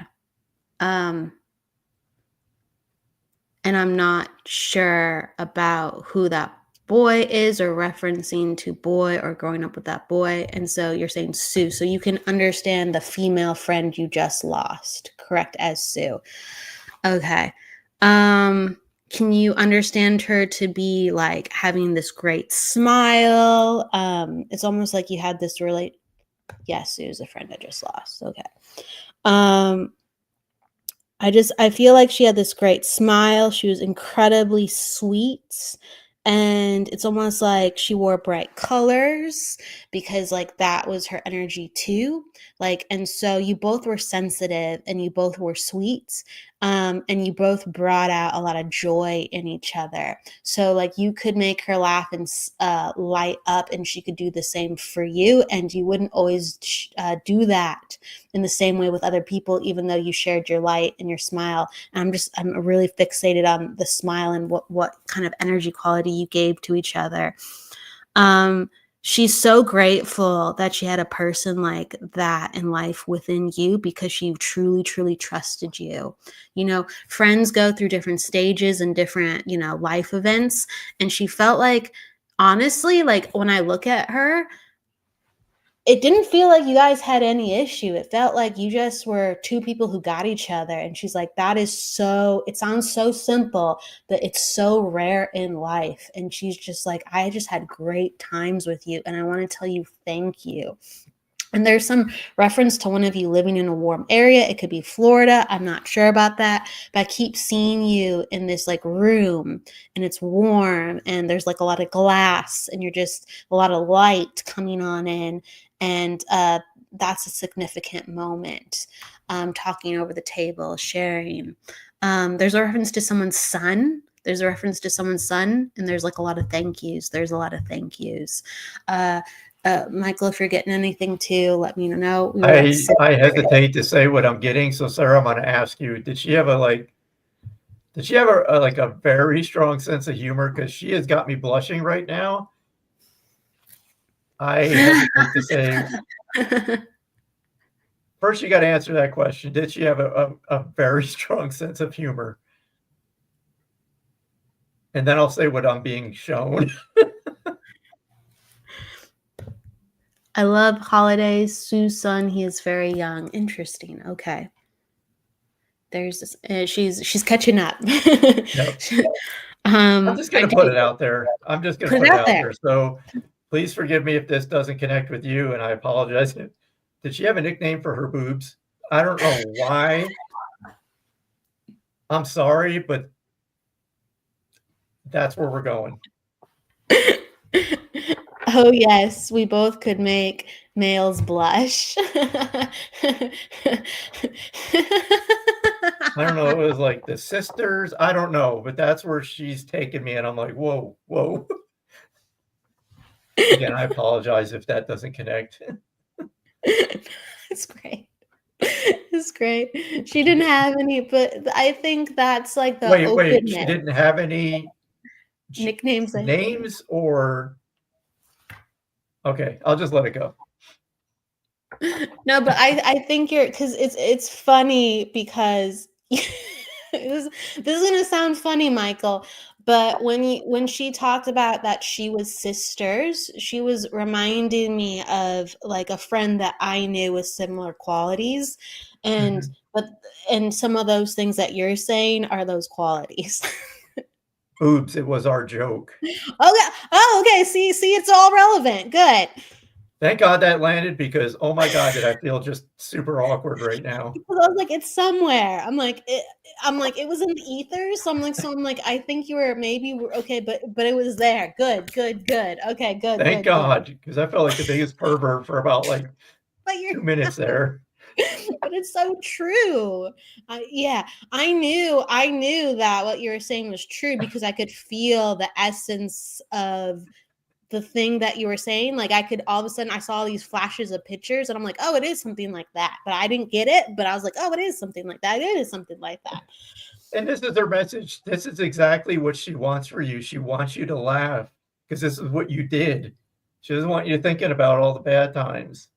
And I'm not sure about who that boy is, or referencing to boy or growing up with that boy. And so you're saying Sue. So you can understand the female friend you just lost, correct, as Sue. Okay. Can you understand her to be like having this great smile? It's almost like you had this really, yes, Sue's a friend I just lost. Okay. I feel like she had this great smile. She was incredibly sweet. And it's almost like she wore bright colors, because like that was her energy too. Like, and so you both were sensitive and you both were sweet. And you both brought out a lot of joy in each other. So like you could make her laugh and light up, and she could do the same for you. And you wouldn't always do that in the same way with other people, even though you shared your light and your smile. And I'm really fixated on the smile and what kind of energy quality you gave to each other. She's so grateful that she had a person like that in life within you, because she truly, truly trusted you. You know, friends go through different stages and different, life events. And she felt like, honestly, like when I look at her, it didn't feel like you guys had any issue. It felt like you just were two people who got each other. And she's like, it sounds so simple, but it's so rare in life. And she's just like, I just had great times with you, and I want to tell you thank you. And there's some reference to one of you living in a warm area. It could be Florida. I'm not sure about that, but I keep seeing you in this like room, and it's warm, and there's like a lot of glass, and you're just a lot of light coming on in. And that's a significant moment. Talking over the table, sharing. There's a reference to someone's son. And there's like a lot of thank yous. Michael, if you're getting anything too, let me know. I hesitate to say what I'm getting. So Sarah, I'm going to ask you, did she have a very strong sense of humor? Because she has got me blushing right now. I hesitate to say. First, you got to answer that question. Did she have a very strong sense of humor? And then I'll say what I'm being shown. I love holidays. Sue's son, he is very young. Interesting. Okay. There's this, she's catching up. Yep. I'm just going to put it out there. So please forgive me if this doesn't connect with you, and I apologize. Did she have a nickname for her boobs? I don't know why. I'm sorry, but that's where we're going. Oh, yes. We both could make males blush. I don't know. It was like the sisters. I don't know, but that's where she's taken me. And I'm like, whoa. Again, I apologize if that doesn't connect. It's great. It's great. She didn't have any, but I think that's like the openness. She didn't have any nicknames. Names or okay, I'll just let it go. No, but I think you're, because it's funny because this is gonna sound funny, Michael, but when she talked about that she was sisters, she was reminding me of like a friend that I knew with similar qualities, and but and some of those things that you're saying are those qualities. Oops, it was our joke. Okay. Oh, okay. See, it's all relevant. Good. Thank God that landed because, oh my God, did I feel just super awkward right now. Because I was like, it's somewhere. I'm like, it was in the ether. So I'm like, I think you were maybe okay, but it was there. Good. Okay, good. Thank God, because I felt like the biggest pervert for about like But you're 2 minutes there. but it's so true. Yeah, I knew that what you were saying was true because I could feel the essence of the thing that you were saying. Like I could, all of a sudden I saw these flashes of pictures and I'm like, oh, it is something like that. But I didn't get it. But I was like, oh, it is something like that. It is something like that. And this is her message. This is exactly what she wants for you. She wants you to laugh because this is what you did. She doesn't want you thinking about all the bad times,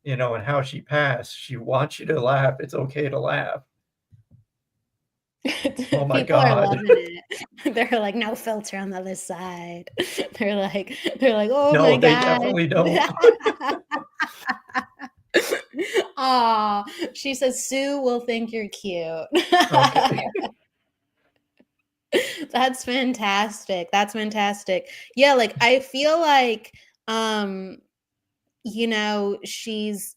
and how she passed. She wants you to laugh. It's okay to laugh. Oh my People are God. loving it. They're like, no filter on the other side. They're like, oh No, my they God. definitely don't. Aw, she says Sue will think you're cute. Okay. That's fantastic. Yeah, like I feel like she's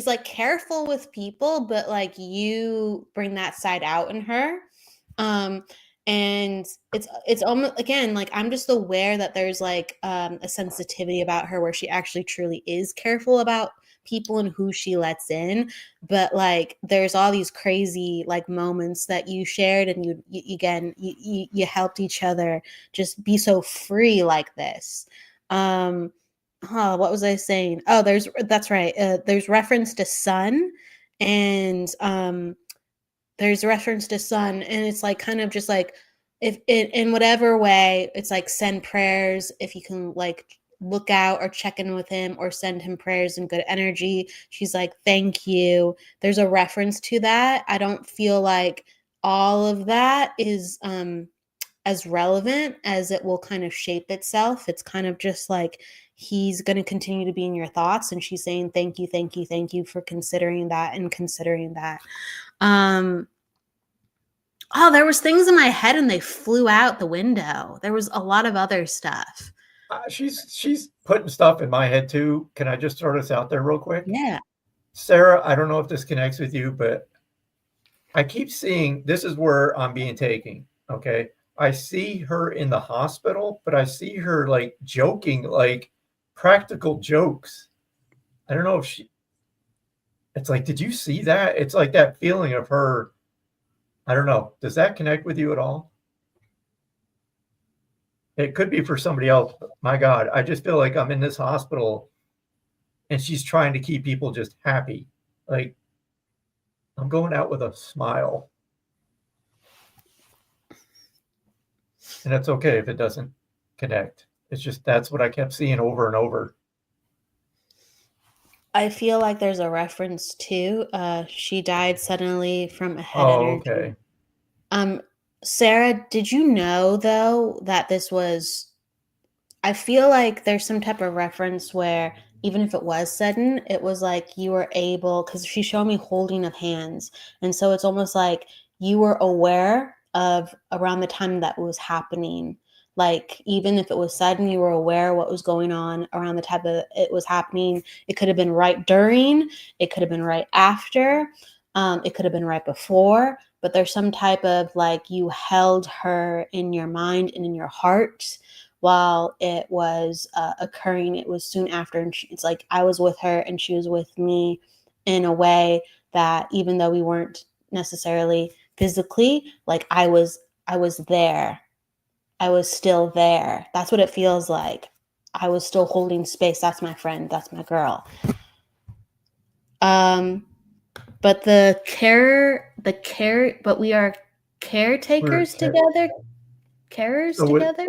like careful with people, but like you bring that side out in her. And it's almost, again, like I'm just aware that there's like a sensitivity about her where she actually truly is careful about people and who she lets in, but like there's all these crazy like moments that you shared, and you helped each other just be so free like this. What was I saying? Oh, that's right. There's reference to sun, and it's like kind of just like, if in whatever way, it's like send prayers if you can, like look out or check in with him or send him prayers and good energy. She's like, thank you. There's a reference to that. I don't feel like all of that is as relevant as it will kind of shape itself. It's kind of just like he's going to continue to be in your thoughts, and she's saying thank you for considering that and considering that. Oh, there was things in my head and they flew out the window. There was a lot of other stuff. She's putting stuff in my head too. Can I just throw this out there real quick? Yeah. Sarah, I don't know if this connects with you, but I keep seeing, this is where I'm being taken. Okay. I see her in the hospital, but I see her like joking, like practical jokes. I don't know if it's like, did you see that? It's like that feeling of her. I don't know. Does that connect with you at all? It could be for somebody else. But my God, I just feel like I'm in this hospital and she's trying to keep people just happy. Like I'm going out with a smile. And it's okay if it doesn't connect. It's just, that's what I kept seeing over and over. I feel like there's a reference to she died suddenly from a head energy. Okay. Sarah, did you know though that this was, I feel like there's some type of reference where even if it was sudden, it was like you were able, because she showed me holding of hands. And so it's almost like you were aware of around the time that was happening. Like even if it was sudden, you were aware what was going on around the time that it was happening. It could have been right during, it could have been right after, it could have been right before, but there's some type of like you held her in your mind and in your heart while it was occurring. It was soon after, and it's like I was with her and she was with me in a way that even though we weren't necessarily physically, like I was there. I was still there. That's what it feels like. I was still holding space. That's my friend. That's my girl. But but we are caretakers together. carers So together?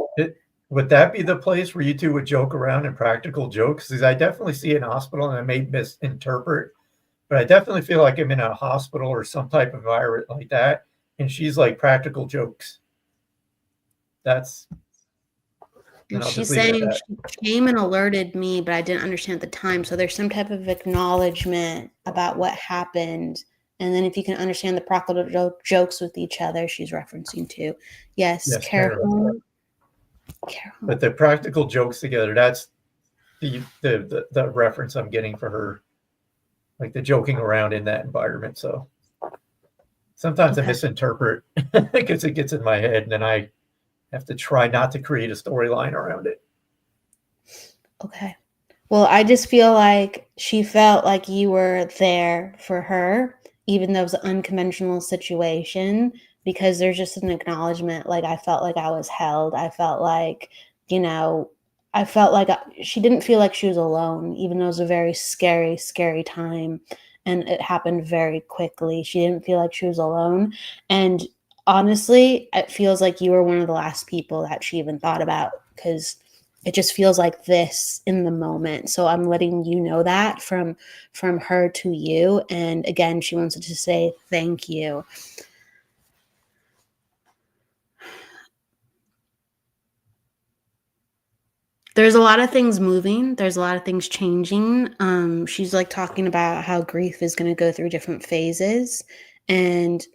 would that be the place where you two would joke around and practical jokes? Because I definitely see an hospital, and I may misinterpret, but I definitely feel like I'm in a hospital or some type of environment like that, and she's like practical jokes. That's, and And I'll just she's leave it at saying that. she came and alerted me, but I didn't understand at the time. So there's some type of acknowledgement about what happened. And then if you can understand the practical jokes with each other, she's referencing to. Yes, Yes, Karen. careful. But the practical jokes together, that's the reference I'm getting for her, like the joking around in that environment. So sometimes I Okay. misinterpret because it gets in my head, and then I have to try not to create a storyline around it. Okay. Well, I just feel like she felt like you were there for her, even though it was an unconventional situation, because there's just an acknowledgement. Like, I felt like I was held. I felt like, you know, I felt like she didn't feel like she was alone, even though it was a very scary, scary time. And it happened very quickly. She didn't feel like she was alone. And honestly, it feels like you were one of the last people that she even thought about, because it just feels like this in the moment. So I'm letting you know that from her to you. And again, she wants to say thank you. There's a lot of things moving. There's a lot of things changing. She's like talking about how grief is going to go through different phases. And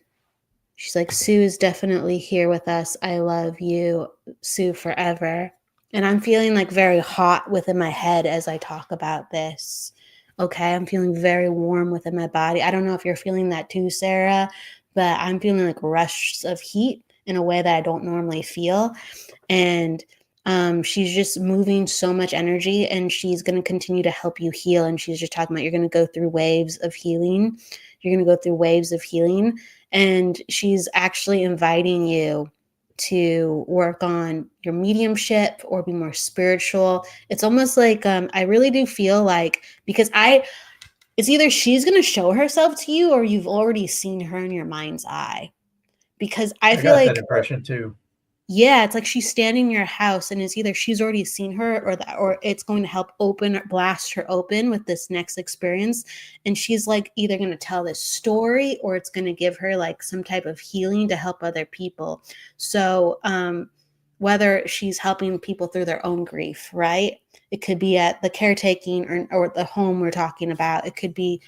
she's like, Sue is definitely here with us. I love you, Sue, forever. And I'm feeling like very hot within my head as I talk about this. Okay. I'm feeling very warm within my body. I don't know if you're feeling that too, Sarah, but I'm feeling like rushes of heat in a way that I don't normally feel. And she's just moving so much energy, and she's going to continue to help you heal. And she's just talking about you're going to go through waves of healing. You're going to go through waves of healing. And she's actually inviting you to work on your mediumship or be more spiritual. It's almost like I really do feel like, because it's either she's going to show herself to you or you've already seen her in your mind's eye. Because I feel got like, that impression too. yeah, it's like she's standing in your house, and it's either she's already seen her or it's going to help blast her open with this next experience. And she's like either going to tell this story or it's going to give her like some type of healing to help other people. So whether she's helping people through their own grief, right? It could be at the caretaking or the home we're talking about. It could be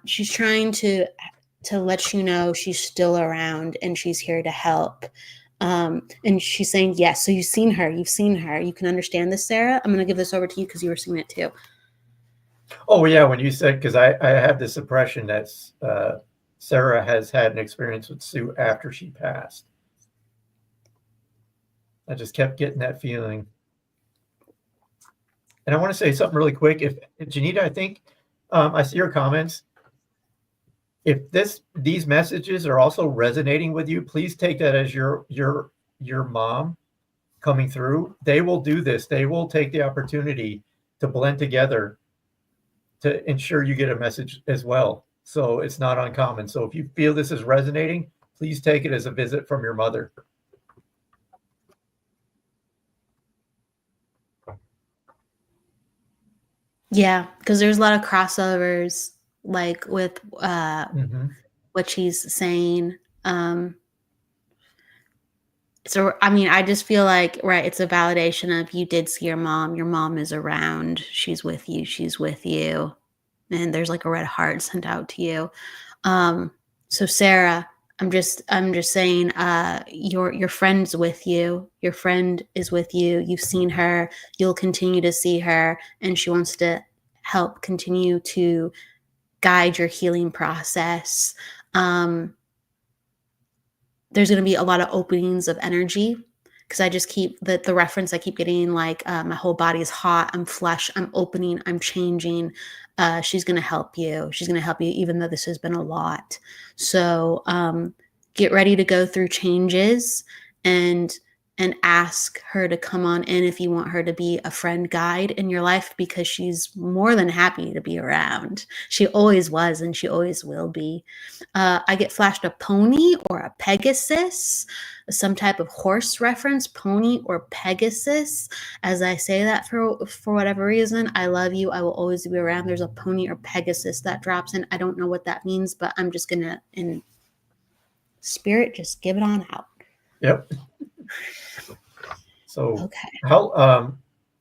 she's trying to let you know she's still around and she's here to help. And she's saying, yes. So you've seen her. You can understand this, Sarah. I'm going to give this over to you because you were seeing it too. Oh yeah, when you said, because I have this impression that Sarah has had an experience with Sue after she passed. I just kept getting that feeling. And I want to say something really quick. If Janita, I think I see your comments. If these messages are also resonating with you, please take that as your mom coming through. They will do this. They will take the opportunity to blend together to ensure you get a message as well. So it's not uncommon. So if you feel this is resonating, please take it as a visit from your mother. Yeah, because there's a lot of crossovers, like with what she's saying. So, I mean, I just feel like, right, it's a validation of you did see your mom. Your mom is around. She's with you. She's with you. And there's like a red heart sent out to you. So Sarah, I'm just saying, your friend's with you. Your friend is with you. You've seen her. You'll continue to see her, and she wants to help continue to guide your healing process. There's going to be a lot of openings of energy, because I just keep the reference I keep getting, like my whole body is hot, I'm flush, I'm opening, I'm changing. She's going to help you. She's going to help you, even though this has been a lot. So get ready to go through changes, and and ask her to come on in if you want her to be a friend guide in your life, because she's more than happy to be around. She always was and she always will be. I get flashed a pony or a Pegasus, some type of horse reference, pony or Pegasus. As I say that for whatever reason, I love you. I will always be around. There's a pony or Pegasus that drops in. I don't know what that means, but I'm just going to, in spirit, just give it on out. Yep. So Okay. how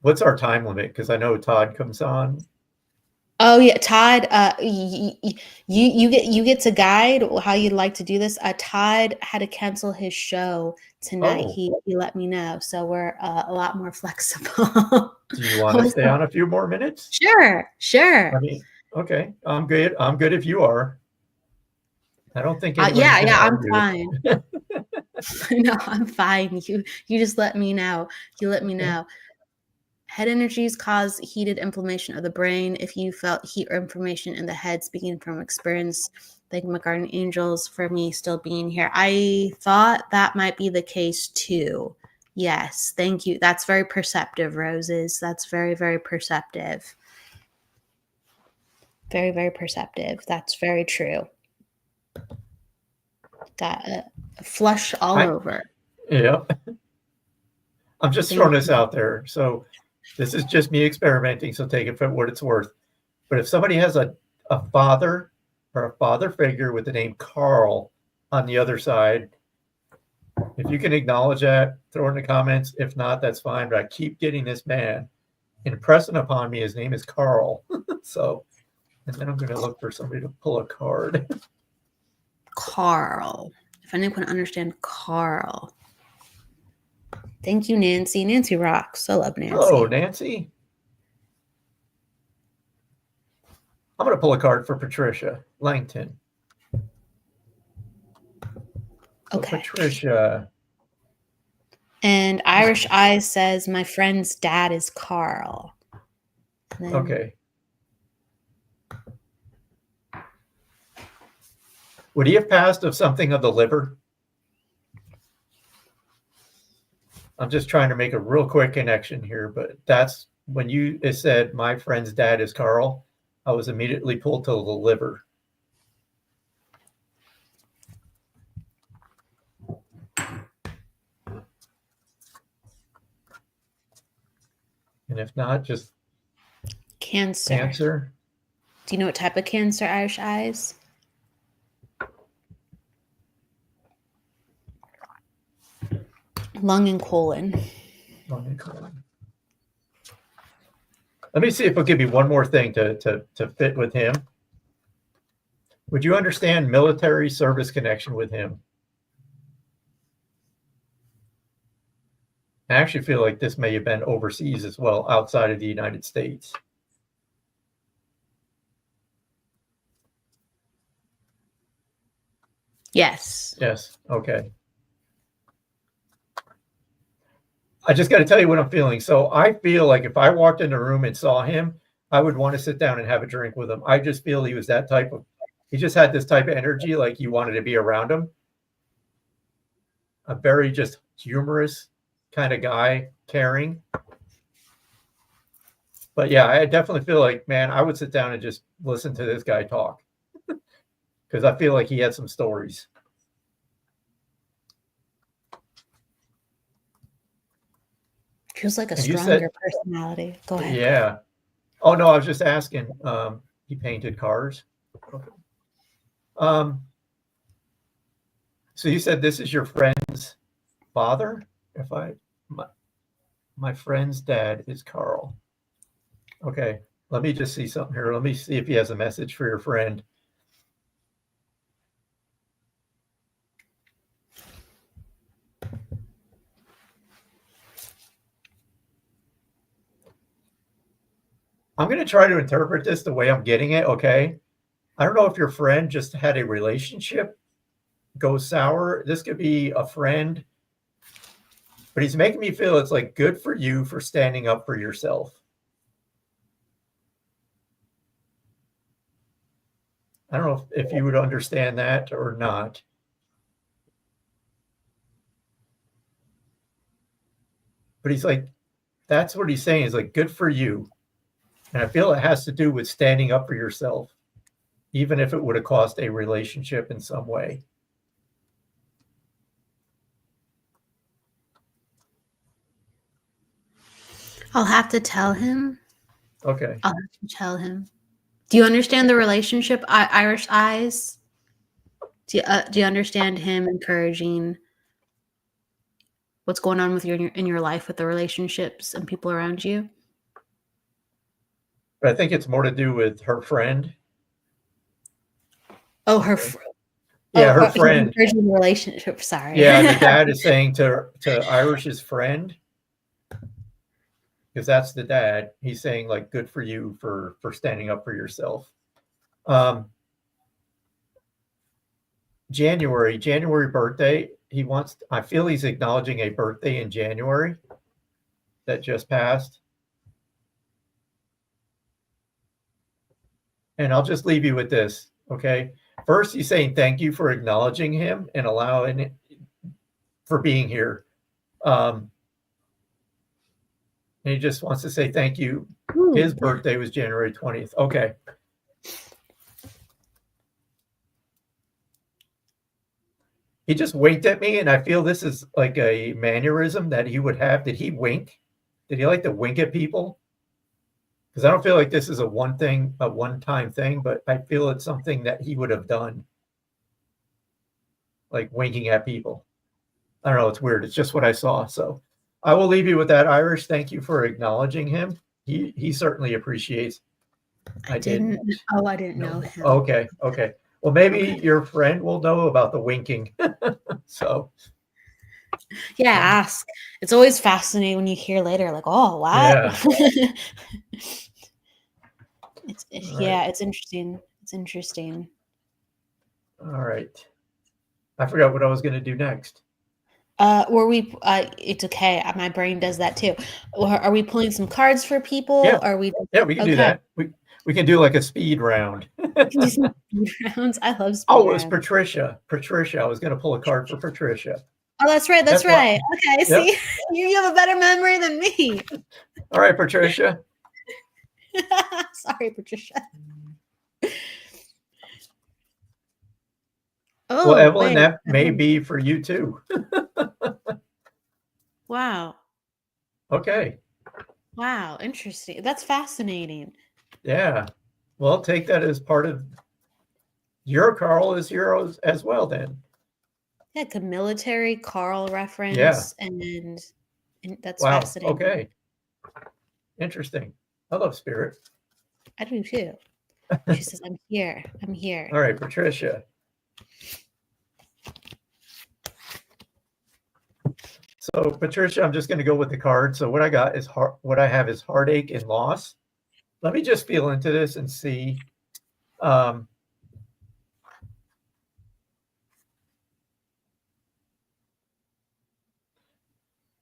what's our time limit? Because I know Todd comes on. Oh yeah, Todd. You get to guide how you'd like to do this. Todd had to cancel his show tonight. Oh. He let me know, so we're a lot more flexible. Do you want to stay on a few more minutes? Sure. I mean, okay, I'm good. I'm good if you are. I don't think anybody's Yeah, gonna I'm argue. fine. No, I'm fine. You just let me know. You let me know. Head energies cause heated inflammation of the brain. If you felt heat or inflammation in the head, speaking from experience, thank my guardian angels for me still being here. I thought that might be the case too. Yes, thank you. That's very perceptive, Roses. That's very, very perceptive. Very, very perceptive. That's very true. Got a flush all over. Yeah. I'm just throwing this out there. So this is just me experimenting, so take it for what it's worth. But if somebody has a father or a father figure with the name Carl on the other side, if you can acknowledge that, throw it in the comments. If not, that's fine. But I keep getting this man impressing upon me. His name is Carl. So, and then I'm going to look for somebody to pull a card. Carl. If anyone can understand Carl. Thank you, Nancy. Nancy rocks. I love Nancy. Hello, Nancy. I'm going to pull a card for Patricia Langton. So Okay. Patricia. And Irish Eyes says, my friend's dad is Carl. Then, okay. Would he have passed of something of the liver? I'm just trying to make a real quick connection here, but that's when you said my friend's dad is Carl, I was immediately pulled to the liver. And if not, just Cancer. Cancer. Do you know what type of cancer, Irish Eyes? Lung and colon. Lung and colon. Let me see if it'll give me one more thing to fit with him. Would you understand military service connection with him? I actually feel like this may have been overseas as well, outside of the United States. Yes. Yes. Okay. I just got to tell you what I'm feeling. So I feel like if I walked in the room and saw him, I would want to sit down and have a drink with him. I just feel he was that type of, he just had this type of energy, like you wanted to be around him. A very just humorous kind of guy, caring. But yeah, I definitely feel like, man, I would sit down and just listen to this guy talk. Because I feel like he had some stories. Feels like a stronger personality. Go ahead. Yeah. Oh, no, I was just asking. He painted cars. Okay. So you said this is your friend's father? If my friend's dad is Carl. Okay. Let me just see something here. Let me see if he has a message for your friend. I'm going to try to interpret this the way I'm getting it, okay? I don't know if your friend just had a relationship go sour. This could be a friend, but he's making me feel it's like good for you for standing up for yourself. I don't know if you would understand that or not. But he's like, that's what he's saying is like, good for you. And I feel it has to do with standing up for yourself, even if it would have cost a relationship in some way. I'll have to tell him. Okay. I'll have to tell him. Do you understand the relationship, Irish Eyes? Do you understand him encouraging what's going on with in your life with the relationships and people around you? But I think it's more to do with her friend. Oh, her her friend. Encouraging the relationship. Sorry. Yeah, the dad is saying to Irish's friend, because that's the dad. He's saying like, good for you for standing up for yourself. January birthday. I feel he's acknowledging a birthday in January that just passed. And I'll just leave you with this. Okay. First, he's saying thank you for acknowledging him and allowing it for being here. And he just wants to say thank you. Ooh, his birthday was January 20th. Okay. He just winked at me, and I feel this is like a mannerism that he would have. Did he wink? Did he like to wink at people? Because I don't feel like this is a one-time thing, but I feel it's something that he would have done. Like winking at people. I don't know, it's weird. It's just what I saw. So I will leave you with that, Irish. Thank you for acknowledging him. He certainly appreciates. I didn't know him. Okay. Well, maybe your friend will know about the winking. So yeah, ask. It's always fascinating when you hear later, like, oh, what? Yeah. It's interesting. It's interesting. All right. I forgot what I was going to do next. It's okay. My brain does that too. Are we pulling some cards for people? Yeah. We can do that. We can do like a speed round. Do some speed rounds. I love speed rounds. It was Patricia. I was going to pull a card for Patricia. Oh, that's right. That's right. Okay. Yep. See, you have a better memory than me. All right, Patricia. Sorry, Patricia. Oh, well, Evelyn, that may be for you too. Wow. Okay. Wow. Interesting. That's fascinating. Yeah. Well, take that as part of your Carl is yours as well then. Yeah, like a military Carl reference. Yeah. And that's fascinating. Okay. Interesting. I love spirit. I do too. She says, I'm here. I'm here. All right, Patricia. So Patricia, I'm just going to go with the card. So what I got is what I have is heartache and loss. Let me just feel into this and see.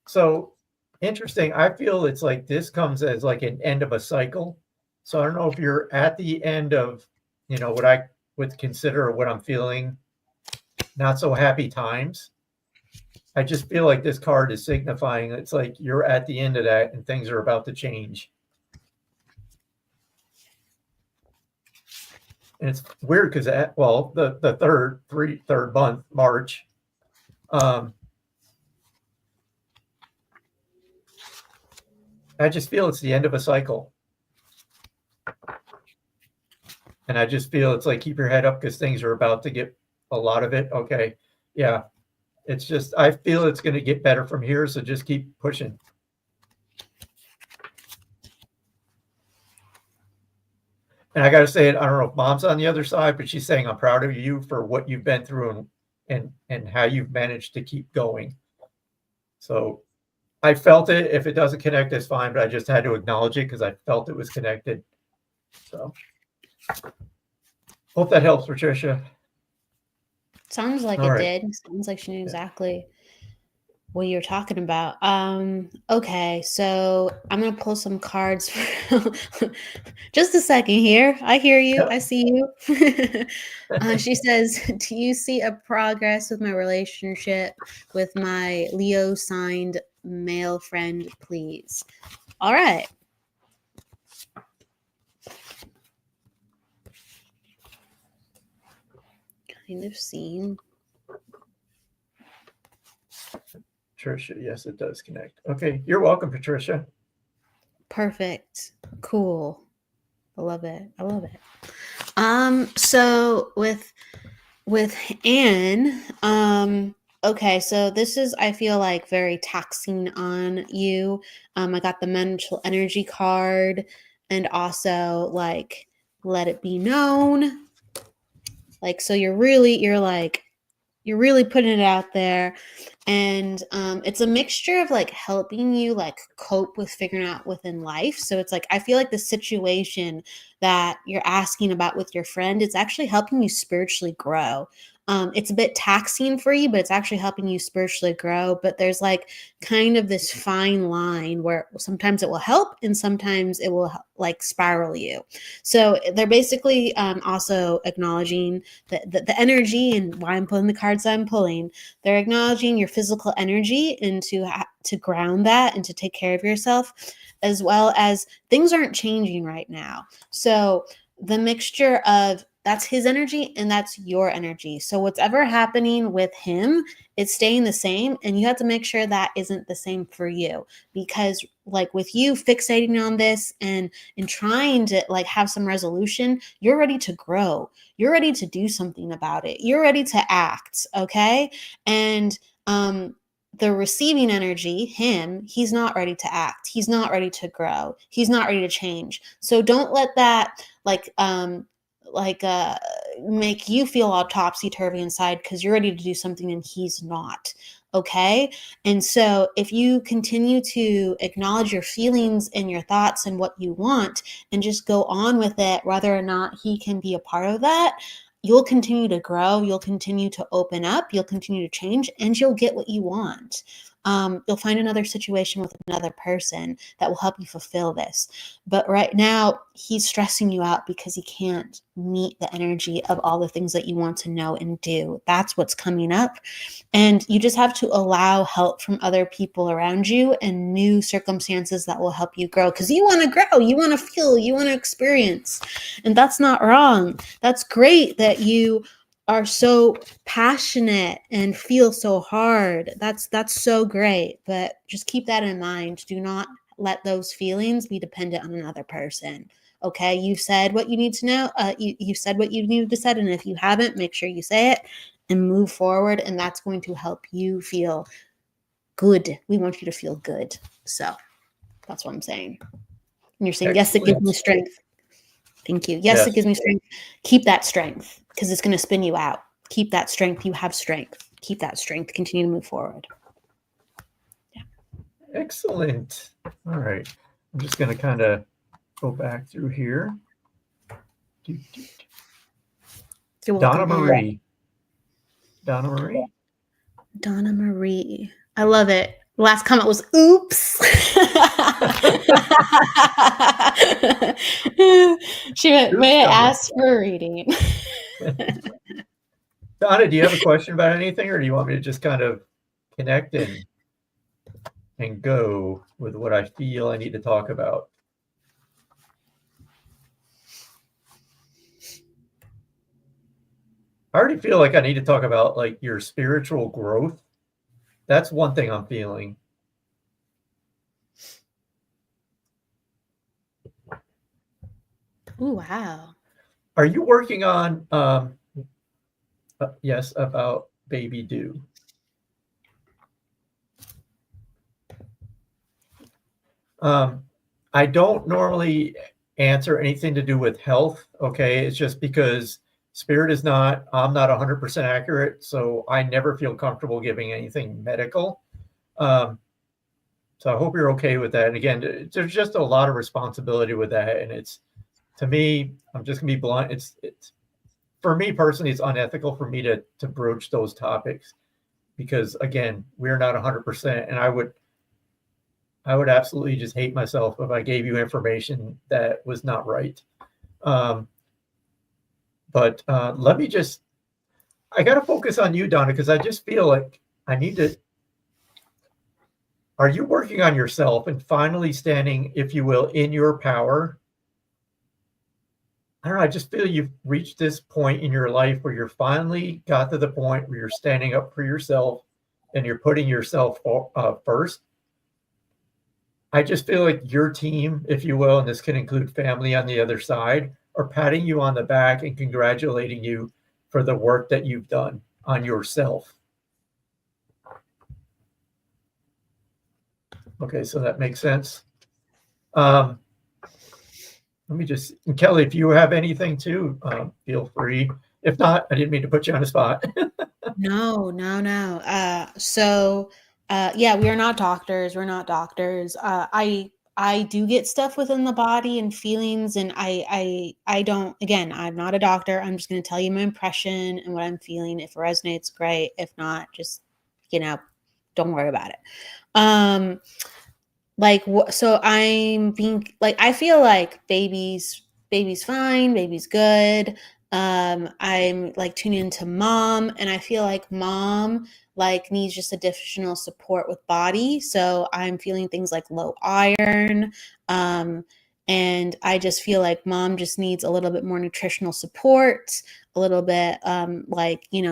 So interesting. I feel it's like this comes as like an end of a cycle. So I don't know if you're at the end of, what I would consider what I'm feeling, not so happy times. I just feel like this card is signifying it's like you're at the end of that and things are about to change. And it's weird because, the third month, March, I just feel it's the end of a cycle. And I just feel it's like, keep your head up because things are about to get a lot of it. Okay. Yeah. It's just, I feel it's going to get better from here. So just keep pushing. And I got to say it, I don't know if Mom's on the other side, but she's saying, I'm proud of you for what you've been through and how you've managed to keep going. So I felt it. If it doesn't connect, it's fine, but I just had to acknowledge it because I felt it was connected. So hope that helps, Patricia. Sounds like it did. Sounds like she knew exactly what you're talking about. Okay, so I'm gonna pull some cards for just a second here. I hear you. Yep. I see you. She says, do you see a progress with my relationship with my Leo signed male friend, please. All right. Kind of seen. Patricia, yes, it does connect. Okay, you're welcome, Patricia. Perfect. Cool. I love it. I love it. So with Anne, okay, so this is, I feel like, very taxing on you. I got the mental energy card, and also like let it be known. Like, so you're really putting it out there, and it's a mixture of like helping you like cope with figuring out within life. So it's like, I feel like the situation that you're asking about with your friend, it's actually helping you spiritually grow. It's a bit taxing for you, but it's actually helping you spiritually grow. But there's like kind of this fine line where sometimes it will help and sometimes it will like spiral you. So they're basically also acknowledging the energy, and why I'm pulling the cards I'm pulling. They're acknowledging your physical energy and to ground that and to take care of yourself, as well as things aren't changing right now. So the mixture of that's his energy and that's your energy. So what's ever happening with him, it's staying the same, and you have to make sure that isn't the same for you, because like with you fixating on this and trying to like have some resolution, you're ready to grow. You're ready to do something about it. You're ready to act, okay? And the receiving energy, him, he's not ready to act. He's not ready to grow. He's not ready to change. So don't let that make you feel all topsy-turvy inside because you're ready to do something and he's not. Okay. And so if you continue to acknowledge your feelings and your thoughts and what you want and just go on with it, whether or not he can be a part of that, you'll continue to grow, you'll continue to open up, you'll continue to change, and you'll get what you want. You'll find another situation with another person that will help you fulfill this. But right now, he's stressing you out because he can't meet the energy of all the things that you want to know and do. That's what's coming up. And you just have to allow help from other people around you and new circumstances that will help you grow, because you want to grow, you want to feel, you want to experience. And that's not wrong. That's great that you are so passionate and feel so hard. That's so great. But just keep that in mind. Do not let those feelings be dependent on another person. Okay, you've said what you need to know. You said what you needed to say, and if you haven't, make sure you say it and move forward, and that's going to help you feel good. We want you to feel good. So that's what I'm saying. And you're saying, yes, it gives me strength. Thank you. Yes, it gives me strength. Keep that strength, because it's going to spin you out. Keep that strength. You have strength. Keep that strength. Continue to move forward. Yeah. Excellent. All right. I'm just going to kind of go back through here. Donna Marie. Donna Marie. Donna Marie. I love it. The last comment was, oops. She went, may I ask for a reading? Donna, do you have a question about anything, or do you want me to just kind of connect and go with what I feel I need to talk about? I already feel like I need to talk about like your spiritual growth. That's one thing I'm feeling. Oh, wow. Are you working on, yes, about Baby Do? I don't normally answer anything to do with health. Okay. It's just because spirit is not, I'm not 100% accurate. So I never feel comfortable giving anything medical. So I hope you're okay with that. And again, there's just a lot of responsibility with that. And it's, to me, I'm just gonna be blunt. It's for me personally, it's unethical for me to broach those topics, because again, we're not 100%. And I would absolutely just hate myself if I gave you information that was not right. But let me just, I got to focus on you, Donna, because I just feel like I need to, Are you working on yourself and finally standing, if you will, in your power? I don't know, I just feel you've reached this point in your life where you're finally got to the point where you're standing up for yourself and you're putting yourself first. I just feel like your team, if you will, and this can include family on the other side, are patting you on the back and congratulating you for the work that you've done on yourself. Okay, so that makes sense. Let me just, and Kelly, if you have anything too, feel free. If not, I didn't mean to put you on the spot. No. Yeah, we are not doctors. We're not doctors. I do get stuff within the body and feelings, and I don't. Again, I'm not a doctor. I'm just going to tell you my impression and what I'm feeling. If it resonates, great. If not, just don't worry about it. So I'm being like, I feel like baby's fine, baby's good. I'm like tuning into mom, and I feel like mom like needs just additional support with body. So I'm feeling things like low iron. And I just feel like mom just needs a little bit more nutritional support, a little bit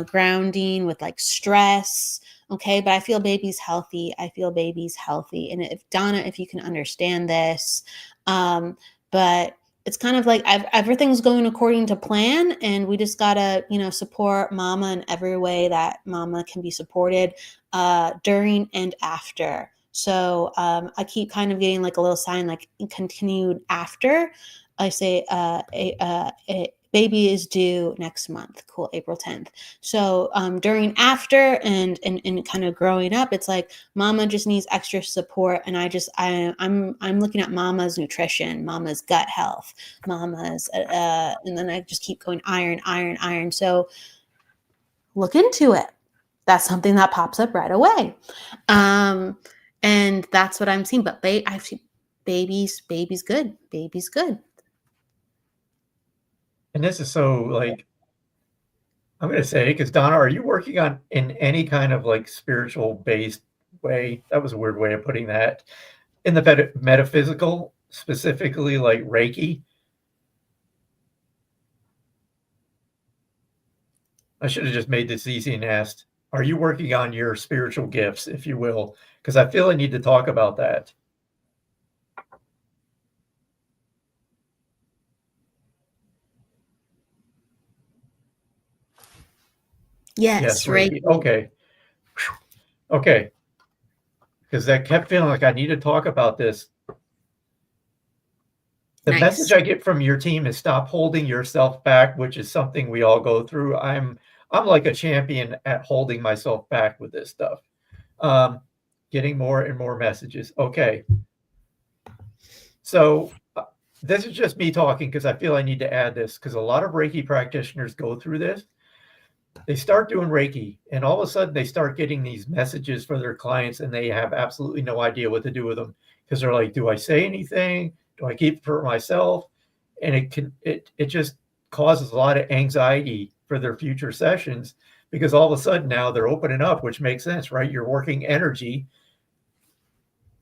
grounding with like stress. Okay, but I feel baby's healthy. And if Donna, if you can understand this, but it's kind of like everything's going according to plan, and we just gotta, support mama in every way that mama can be supported during and after. So I keep kind of getting like a little sign, like continued after. I say baby is due next month. Cool, April 10th. So during after and kind of growing up, it's like mama just needs extra support, and I'm looking at mama's nutrition, mama's gut health, mama's and then I just keep going iron. So look into it. That's something that pops up right away. And that's what I'm seeing. But I've seen baby's good. Baby's good. And this is so like, I'm going to say, because Donna, are you working on in any kind of like spiritual based way? That was a weird way of putting that. In the metaphysical, specifically like Reiki? I should have just made this easy and asked, are you working on your spiritual gifts, if you will? Because I feel I need to talk about that. Yes, Reiki. Okay. Okay. Because I kept feeling like I need to talk about this. The message I get from your team is stop holding yourself back, which is something we all go through. I'm like a champion at holding myself back with this stuff. Getting more and more messages. Okay. So this is just me talking because I feel I need to add this, because a lot of Reiki practitioners go through this. They start doing Reiki, and all of a sudden they start getting these messages for their clients, and they have absolutely no idea what to do with them, because they're like, do I say anything? Do I keep it for myself? And it just causes a lot of anxiety for their future sessions, because all of a sudden now they're opening up, which makes sense, right? You're working energy,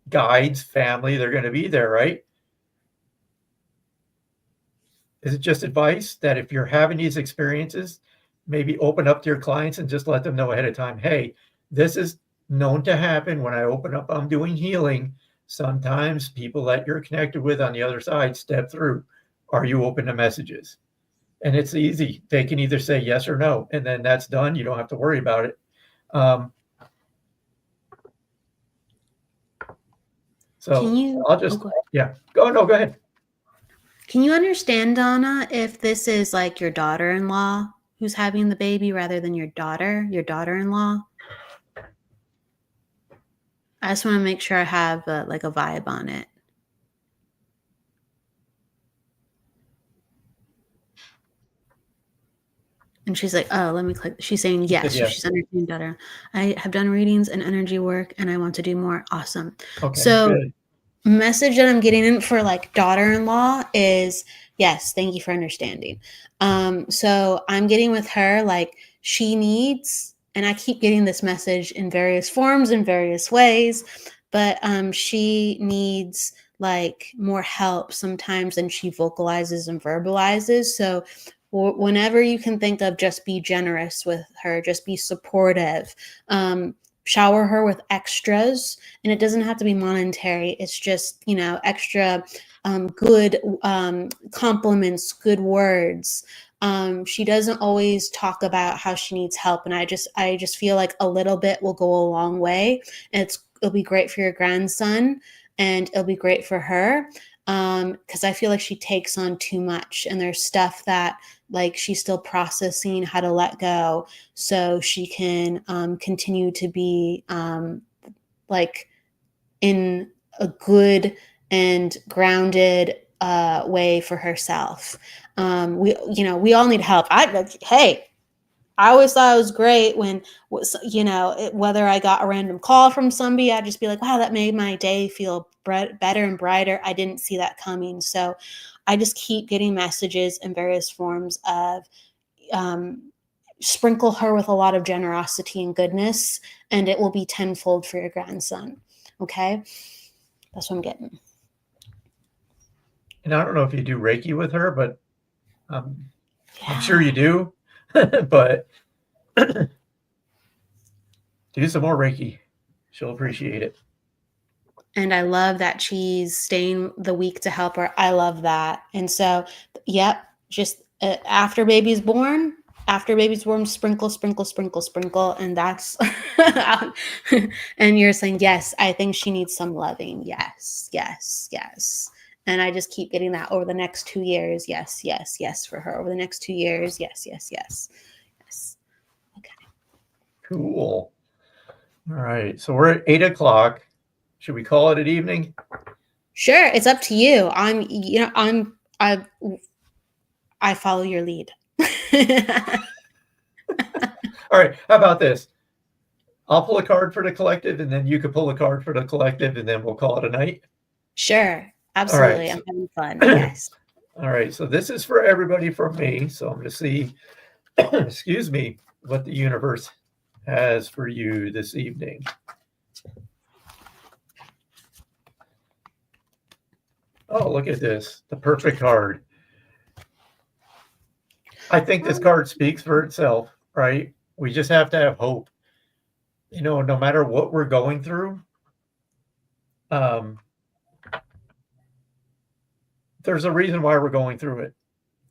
guides, family, they're going to be there, right? Is it just advice that if you're having these experiences, maybe open up to your clients and just let them know ahead of time, hey, this is known to happen when I open up, I'm doing healing. Sometimes people that you're connected with on the other side step through. Are you open to messages? And it's easy. They can either say yes or no, and then that's done. You don't have to worry about it. I'll just, go ahead. Can you understand, Donna, if this is like your daughter-in-law who's having the baby rather than your daughter-in-law? I just want to make sure I have a vibe on it. And she's like, oh, let me click. She's saying yes. Yes. She's understanding daughter. I have done readings and energy work, and I want to do more. Awesome. Okay, so good. Message that I'm getting in for like daughter-in-law is yes, thank you for understanding. So I'm getting with her like she needs, and I keep getting this message in various forms, in various ways, but she needs like more help sometimes than she vocalizes and verbalizes. So whenever you can think of, just be generous with her, just be supportive. Shower her with extras, and it doesn't have to be monetary. It's just, extra good compliments, good words. She doesn't always talk about how she needs help, and I just feel like a little bit will go a long way, and it'll be great for your grandson, and it'll be great for her, because I feel like she takes on too much, and there's stuff that like she's still processing how to let go, so she can continue to be like in a good and grounded way for herself. We all need help. I always thought it was great when, whether I got a random call from somebody, I'd just be like, wow, that made my day feel better and brighter. I didn't see that coming. So I just keep getting messages in various forms of sprinkle her with a lot of generosity and goodness, and it will be tenfold for your grandson. Okay? That's what I'm getting. And I don't know if you do Reiki with her, but I'm sure you do. But do some more Reiki. She'll appreciate it. And I love that she's staying the week to help her. I love that. And so, yep, just after baby's born, sprinkle, sprinkle, sprinkle, sprinkle. And that's, and you're saying, yes, I think she needs some loving. Yes, yes, yes. And I just keep getting that over the next 2 years. Yes, yes, yes for her. Over the next 2 years. Yes, yes, yes. Yes. Okay. Cool. All right. So we're at 8 o'clock. Should we call it an evening? Sure. It's up to you. I follow your lead. All right. How about this? I'll pull a card for the collective, and then you can pull a card for the collective, and then we'll call it a night. Sure. Absolutely. Right. I'm having fun. Yes. All right. So this is for everybody from me. So I'm going to see, excuse me, what the universe has for you this evening. Oh, look at this. The perfect card. I think this card speaks for itself, right? We just have to have hope. No matter what we're going through, there's a reason why we're going through it.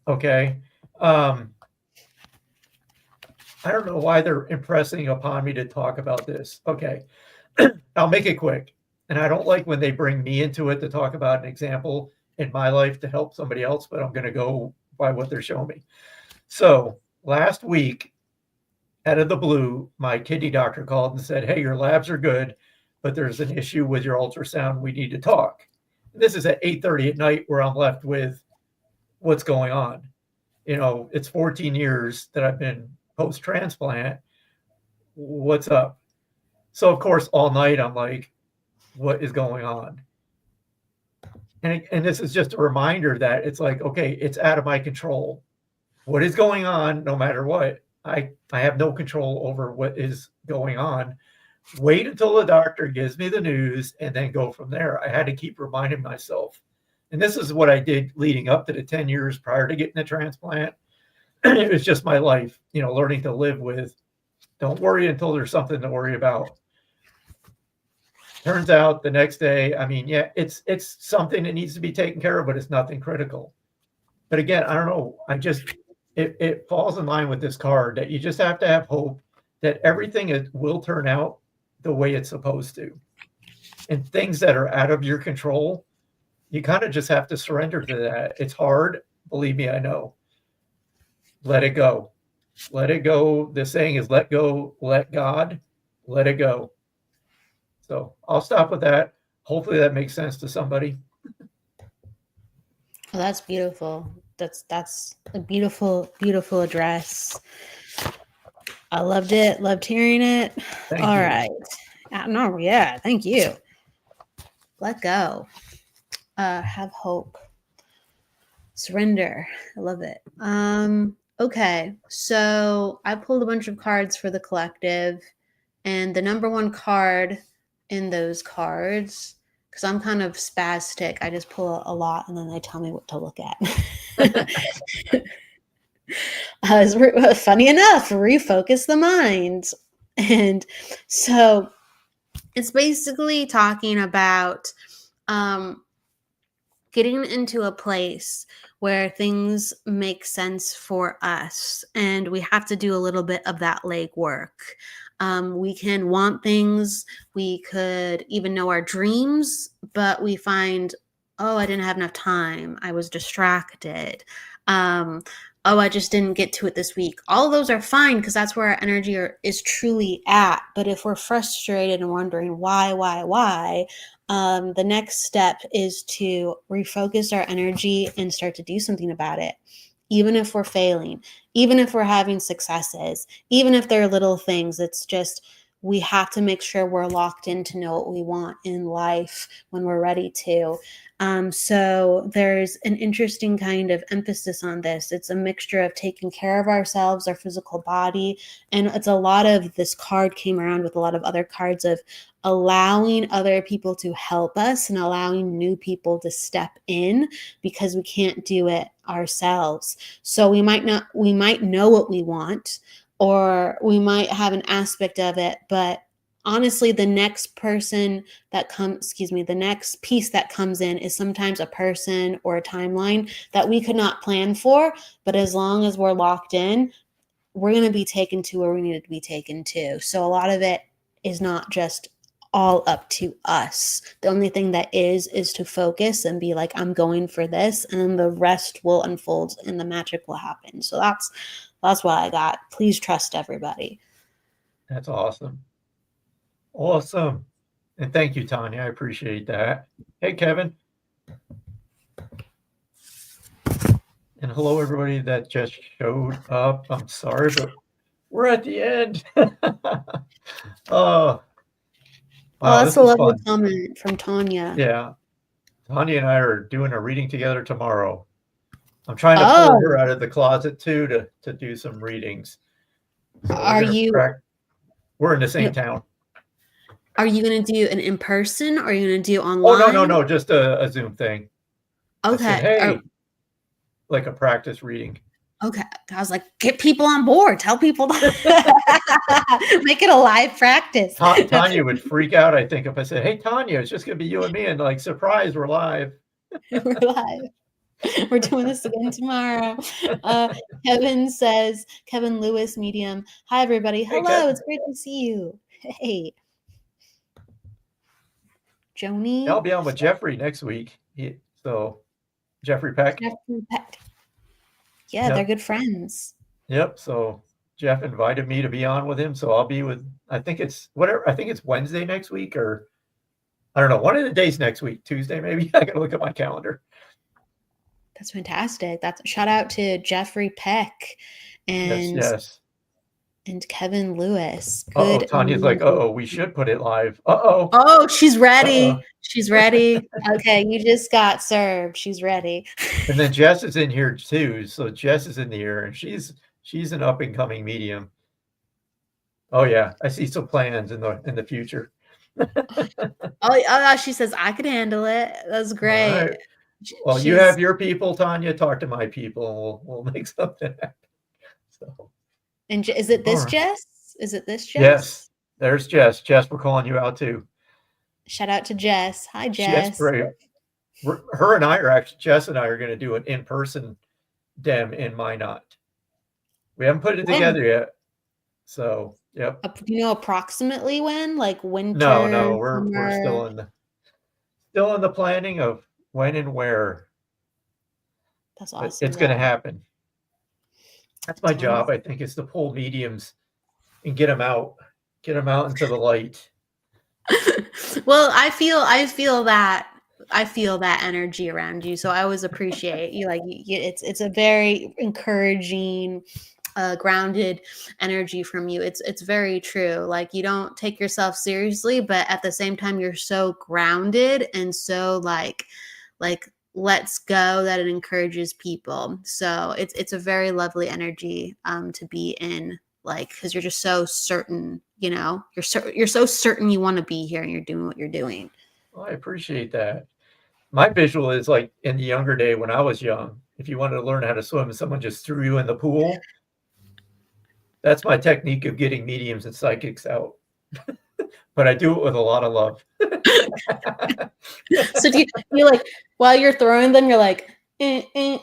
Okay. I don't know why they're impressing upon me to talk about this. Okay. I'll make it quick. And I don't like when they bring me into it to talk about an example in my life to help somebody else, but I'm going to go by what they're showing me. So last week, out of the blue, my kidney doctor called and said, hey, your labs are good, but there's an issue with your ultrasound. We need to talk. This is at 8:30 at night where I'm left with what's going on. It's 14 years that I've been post-transplant. What's up? So, of course, all night I'm like, what is going on? And this is just a reminder that it's like, okay, it's out of my control. What is going on, no matter what, I have no control over what is going on. Wait until the doctor gives me the news and then go from there. I had to keep reminding myself. And this is what I did leading up to the 10 years prior to getting the transplant. It was just my life, learning to live with, don't worry until there's something to worry about. Turns out the next day, it's something that needs to be taken care of, but it's nothing critical. But again, I don't know. It falls in line with this card that you just have to have hope that everything will turn out the way it's supposed to. And things that are out of your control, you kind of just have to surrender to that. It's hard. Believe me, I know. Let it go. Let it go. The saying is let go, let God, let it go. So I'll stop with that. Hopefully that makes sense to somebody. Well, that's beautiful. That's a beautiful, beautiful address. I loved it. Loved hearing it. Thank All you. right. No, yeah. Thank you. Let go. Have hope. Surrender. I love it. Okay. So I pulled a bunch of cards for the collective, and the number one card in those cards, because I'm kind of spastic. I just pull a lot and then they tell me what to look at. Funny enough, refocus the mind. And so it's basically talking about getting into a place where things make sense for us, and we have to do a little bit of that legwork. We can want things, we could even know our dreams, but we find, oh, I didn't have enough time, I was distracted. Oh, I just didn't get to it this week. All of those are fine because that's where our energy is truly at. But if we're frustrated and wondering why, the next step is to refocus our energy and start to do something about it. Even if we're failing, even if we're having successes, even if they're little things, it's just we have to make sure we're locked in to know what we want in life when we're ready to. So there's an interesting kind of emphasis on this. It's a mixture of taking care of ourselves, our physical body, and it's a lot of, this card came around with a lot of other cards of allowing other people to help us and allowing new people to step in because we can't do it ourselves. So we might know what we want, or we might have an aspect of it, but honestly, the next piece that comes in is sometimes a person or a timeline that we could not plan for, but as long as we're locked in, we're going to be taken to where we need to be taken to. So a lot of it is not just all up to us. The only thing that is to focus and be like, I'm going for this, and then the rest will unfold and the magic will happen. So that's what I got. Please trust everybody. That's awesome. Awesome. And thank you, Tanya. I appreciate that. Hey, Kevin. And hello, everybody that just showed up. I'm sorry, but we're at the end. Oh, wow, that's a lovely comment from Tanya. Yeah. Tanya and I are doing a reading together tomorrow. I'm trying to pull her out of the closet too to do some readings. So we're in the same town. Are you going to do an in-person, or are you going to do online? Oh, no, just a Zoom thing. Okay. I said, hey, like a practice reading. Okay. I was like, get people on board. Tell people to make it a live practice. Tanya would freak out, I think, if I said, hey, Tanya, it's just going to be you and me. And like, surprise, we're live. We're live. We're doing this again tomorrow. Kevin Lewis, medium. Hi, everybody. Hello. It's great to see you. Hey. Joni. I'll be on with Jeffrey next week. Jeffrey Peck. Yeah, they're good friends. Yep. So Jeff invited me to be on with him. So I'll be with, I think it's Wednesday next week, or I don't know, one of the days next week, Tuesday maybe. I gotta look at my calendar. That's fantastic. That's shout out to Jeffrey Peck and yes. And Kevin Lewis. Good. Tanya's like, we should put it live. Oh, she's ready. She's ready. Okay, you just got served. She's ready. And then Jess is in here too. So Jess is in the air, and she's an up and coming medium. Oh yeah, I see some plans in the future. She says I could handle it. That's great. Right. Well, you have your people, Tanya. Talk to my people, and we'll make something happen. So. And is it this Jess? Is it this Jess? Yes, there's Jess. Jess, we're calling you out too. Shout out to Jess. Hi, Jess. Her and I are actually, Jess and I are going to do an in-person dem in Minot. We haven't put it together yet. So, yep. Do you know approximately when? Like winter? No, we're still in the planning of when and where. That's awesome. But it's going to happen. That's my job, I think, is to pull mediums and get them out into the light. Well, I feel that energy around you. So I always appreciate you. Like it's a very encouraging, grounded energy from you. It's very true. Like you don't take yourself seriously, but at the same time, you're so grounded and so like let's go that it encourages people. So it's a very lovely energy to be in, like, because you're just so certain you're so certain you want to be here and you're doing what you're doing. Well, I appreciate that. My visual is like in the younger day when I was young, if you wanted to learn how to swim and someone just threw you in the pool, that's my technique of getting mediums and psychics out. But I do it with a lot of love. So do you like, while you're throwing them, you're like, and then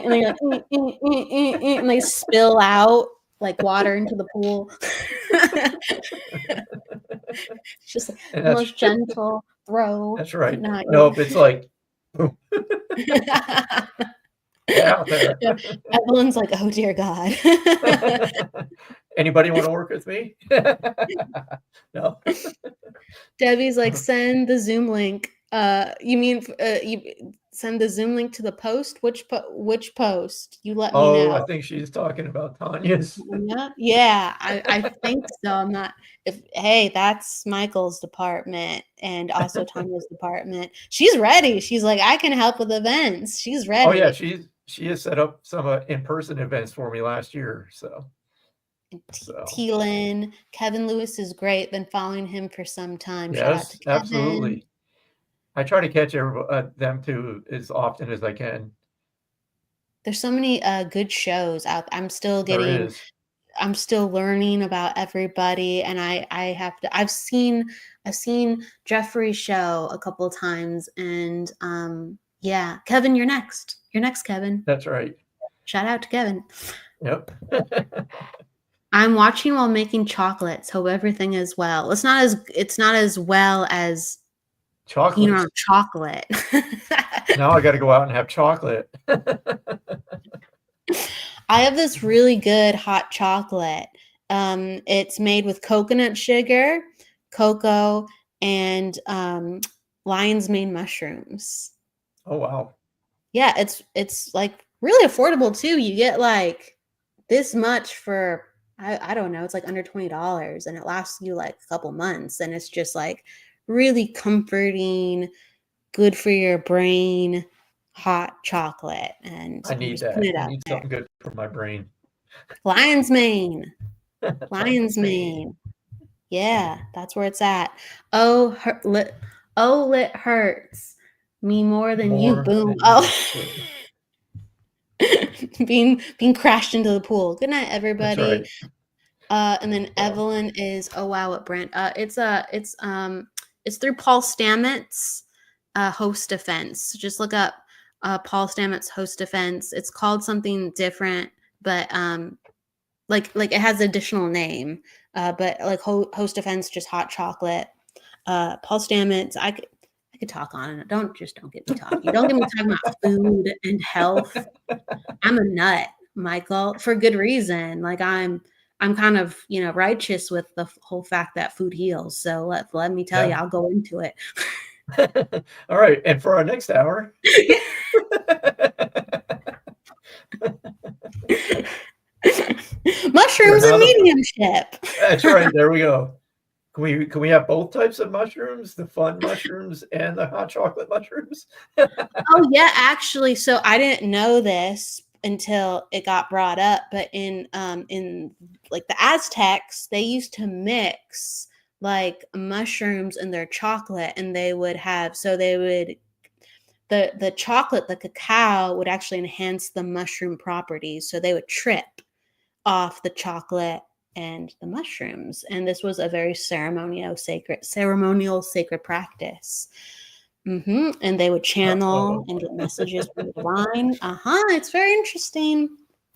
you're like, and they spill out like water into the pool. It's just like the most gentle throw. That's right. Not Nope, it's like, boom. Out there. Yeah. Evelyn's like, oh dear God. Anybody want to work with me? No. Debbie's like, send the Zoom link. You mean you send the Zoom link to the post? Which post? You let me know. I think she's talking about Tanya's. Yeah, I think so. I'm not. Hey, that's Michael's department and also Tanya's department. She's ready. She's like, I can help with events. She's ready. Oh yeah, she has set up some in-person events for me last year. So. Teelan, Kevin Lewis is great. Been following him for some time. Yes, shout out to Kevin. Absolutely. I try to catch them too as often as I can. There's so many good shows out. I'm still learning about everybody, and I've seen Jeffrey's show a couple times, and yeah, Kevin, you're next, Kevin. That's right. Shout out to Kevin. Yep. I'm watching while making chocolates. Hope everything is well. It's not as well as chocolate. Chocolate. Now I got to go out and have chocolate. I have this really good hot chocolate. It's made with coconut sugar, cocoa, and lion's mane mushrooms. Oh wow. Yeah, it's like really affordable too. You get like this much for I don't know, it's like under $20 and it lasts you like a couple months, and it's just like really comforting, good for your brain, hot chocolate. And I need that. I need something good for my brain. Lion's mane. Lion's mane. Yeah, that's where it's at. Oh, it hurts me more than you. Boom. being crashed into the pool. Good night, everybody. That's right. And then Evelyn is, oh wow, what brand? It's through Paul Stamets Host Defense. Just look up Paul Stamets Host Defense. It's called something different, but like it has an additional name. But like Host Defense, just hot chocolate. Paul Stamets, I could talk on it. Don't get me talking. Don't get me talking about food and health. I'm a nut, Michael, for good reason. Like I'm kind of, righteous with the whole fact that food heals. So let me tell you, I'll go into it. All right. And for our next hour. Mushrooms and mediumship. That's right. There we go. Can we have both types of mushrooms, the fun mushrooms and the hot chocolate mushrooms? Oh yeah, actually, so I didn't know this until it got brought up, but in like the Aztecs, they used to mix like mushrooms in their chocolate, and the chocolate, the cacao would actually enhance the mushroom properties, so they would trip off the chocolate and the mushrooms. And this was a very ceremonial sacred practice. And they would channel and get messages from the divine. It's very interesting.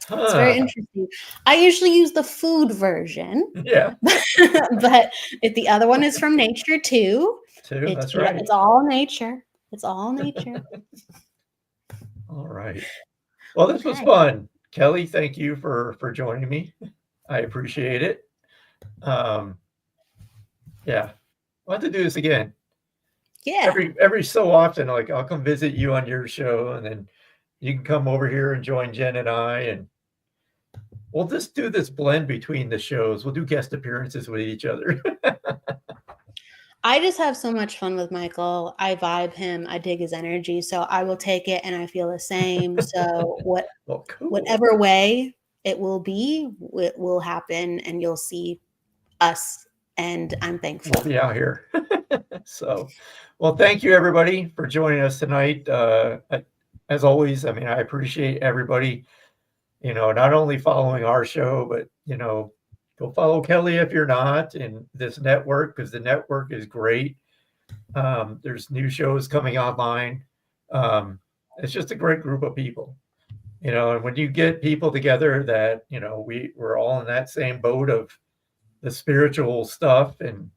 It's very interesting. I usually use the food version. Yeah. But if the other one is from nature too. That's right. It's all nature. It's all nature. All right. Well, this was fun. Kelly, thank you for joining me. I appreciate it. Yeah. I'll have to do this again. Yeah. Every so often, like I'll come visit you on your show, and then you can come over here and join Jen and I, and we'll just do this blend between the shows. We'll do guest appearances with each other. I just have so much fun with Michael. I vibe him. I dig his energy. So I will take it, and I feel the same. So whatever way it will be, it will happen, and you'll see us. And I'm thankful. We'll be out here. So, well, thank you everybody for joining us tonight. As always, I mean, I appreciate everybody, not only following our show, but, go follow Kelly if you're not in this network, because the network is great. There's new shows coming online. It's just a great group of people, and when you get people together that, we're all in that same boat of the spiritual stuff. And,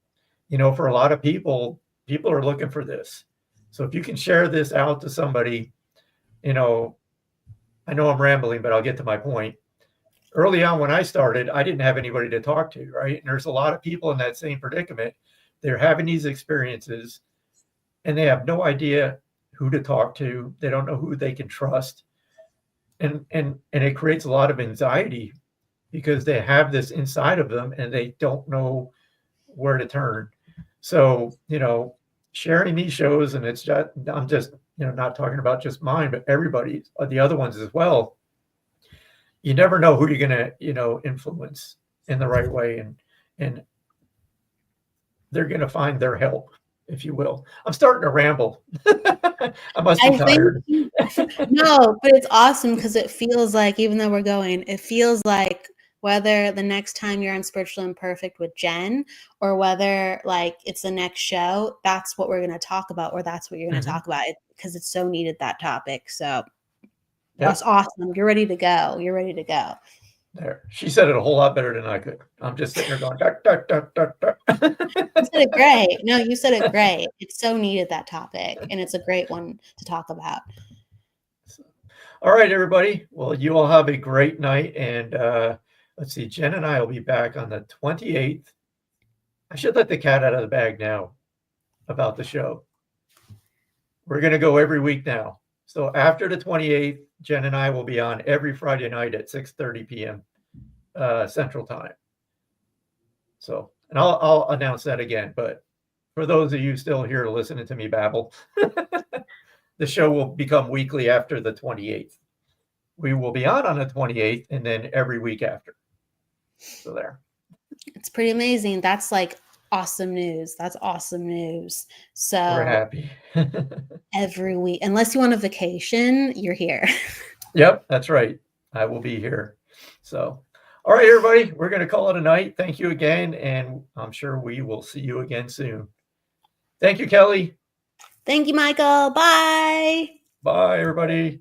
for a lot of people are looking for this. So if you can share this out to somebody, I know I'm rambling, but I'll get to my point. Early on when I started, I didn't have anybody to talk to, right? And there's a lot of people in that same predicament. They're having these experiences and they have no idea who to talk to. They don't know who they can trust. And it creates a lot of anxiety because they have this inside of them and they don't know where to turn. So, sharing these shows, and I'm just, not talking about just mine, but everybody, the other ones as well. You never know who you're going to, influence in the right way. And they're going to find their help, if you will. I'm starting to ramble. I must be tired. No, but it's awesome because it feels like, even though we're going, it feels like whether the next time you're on Spiritual Imperfect with Jen or whether like it's the next show, that's what we're going to talk about, or that's what you're going to talk about, because it's so needed, that topic. So that's awesome. You're ready to go. You're ready to go. There. She said it a whole lot better than I could. I'm just sitting there going, duck, duck, duck, duck, duck. You said it great. No, you said it great. It's so needed, that topic, and it's a great one to talk about. All right, everybody. Well, you all have a great night. And let's see, Jen and I will be back on the 28th. I should let the cat out of the bag now about the show. We're going to go every week now. So after the 28th, Jen and I will be on every Friday night at 6:30 p.m. Central Time. So, and I'll announce that again. But for those of you still here listening to me babble, the show will become weekly after the 28th. We will be on the 28th and then every week after. So there. It's pretty amazing. That's like awesome news. That's awesome news. So we're happy. Every week, unless you want a vacation, you're here. Yep, that's right. I will be here. So, all right, everybody, we're going to call it a night. Thank you again. And I'm sure we will see you again soon. Thank you, Kelly. Thank you, Michael. Bye. Bye, everybody.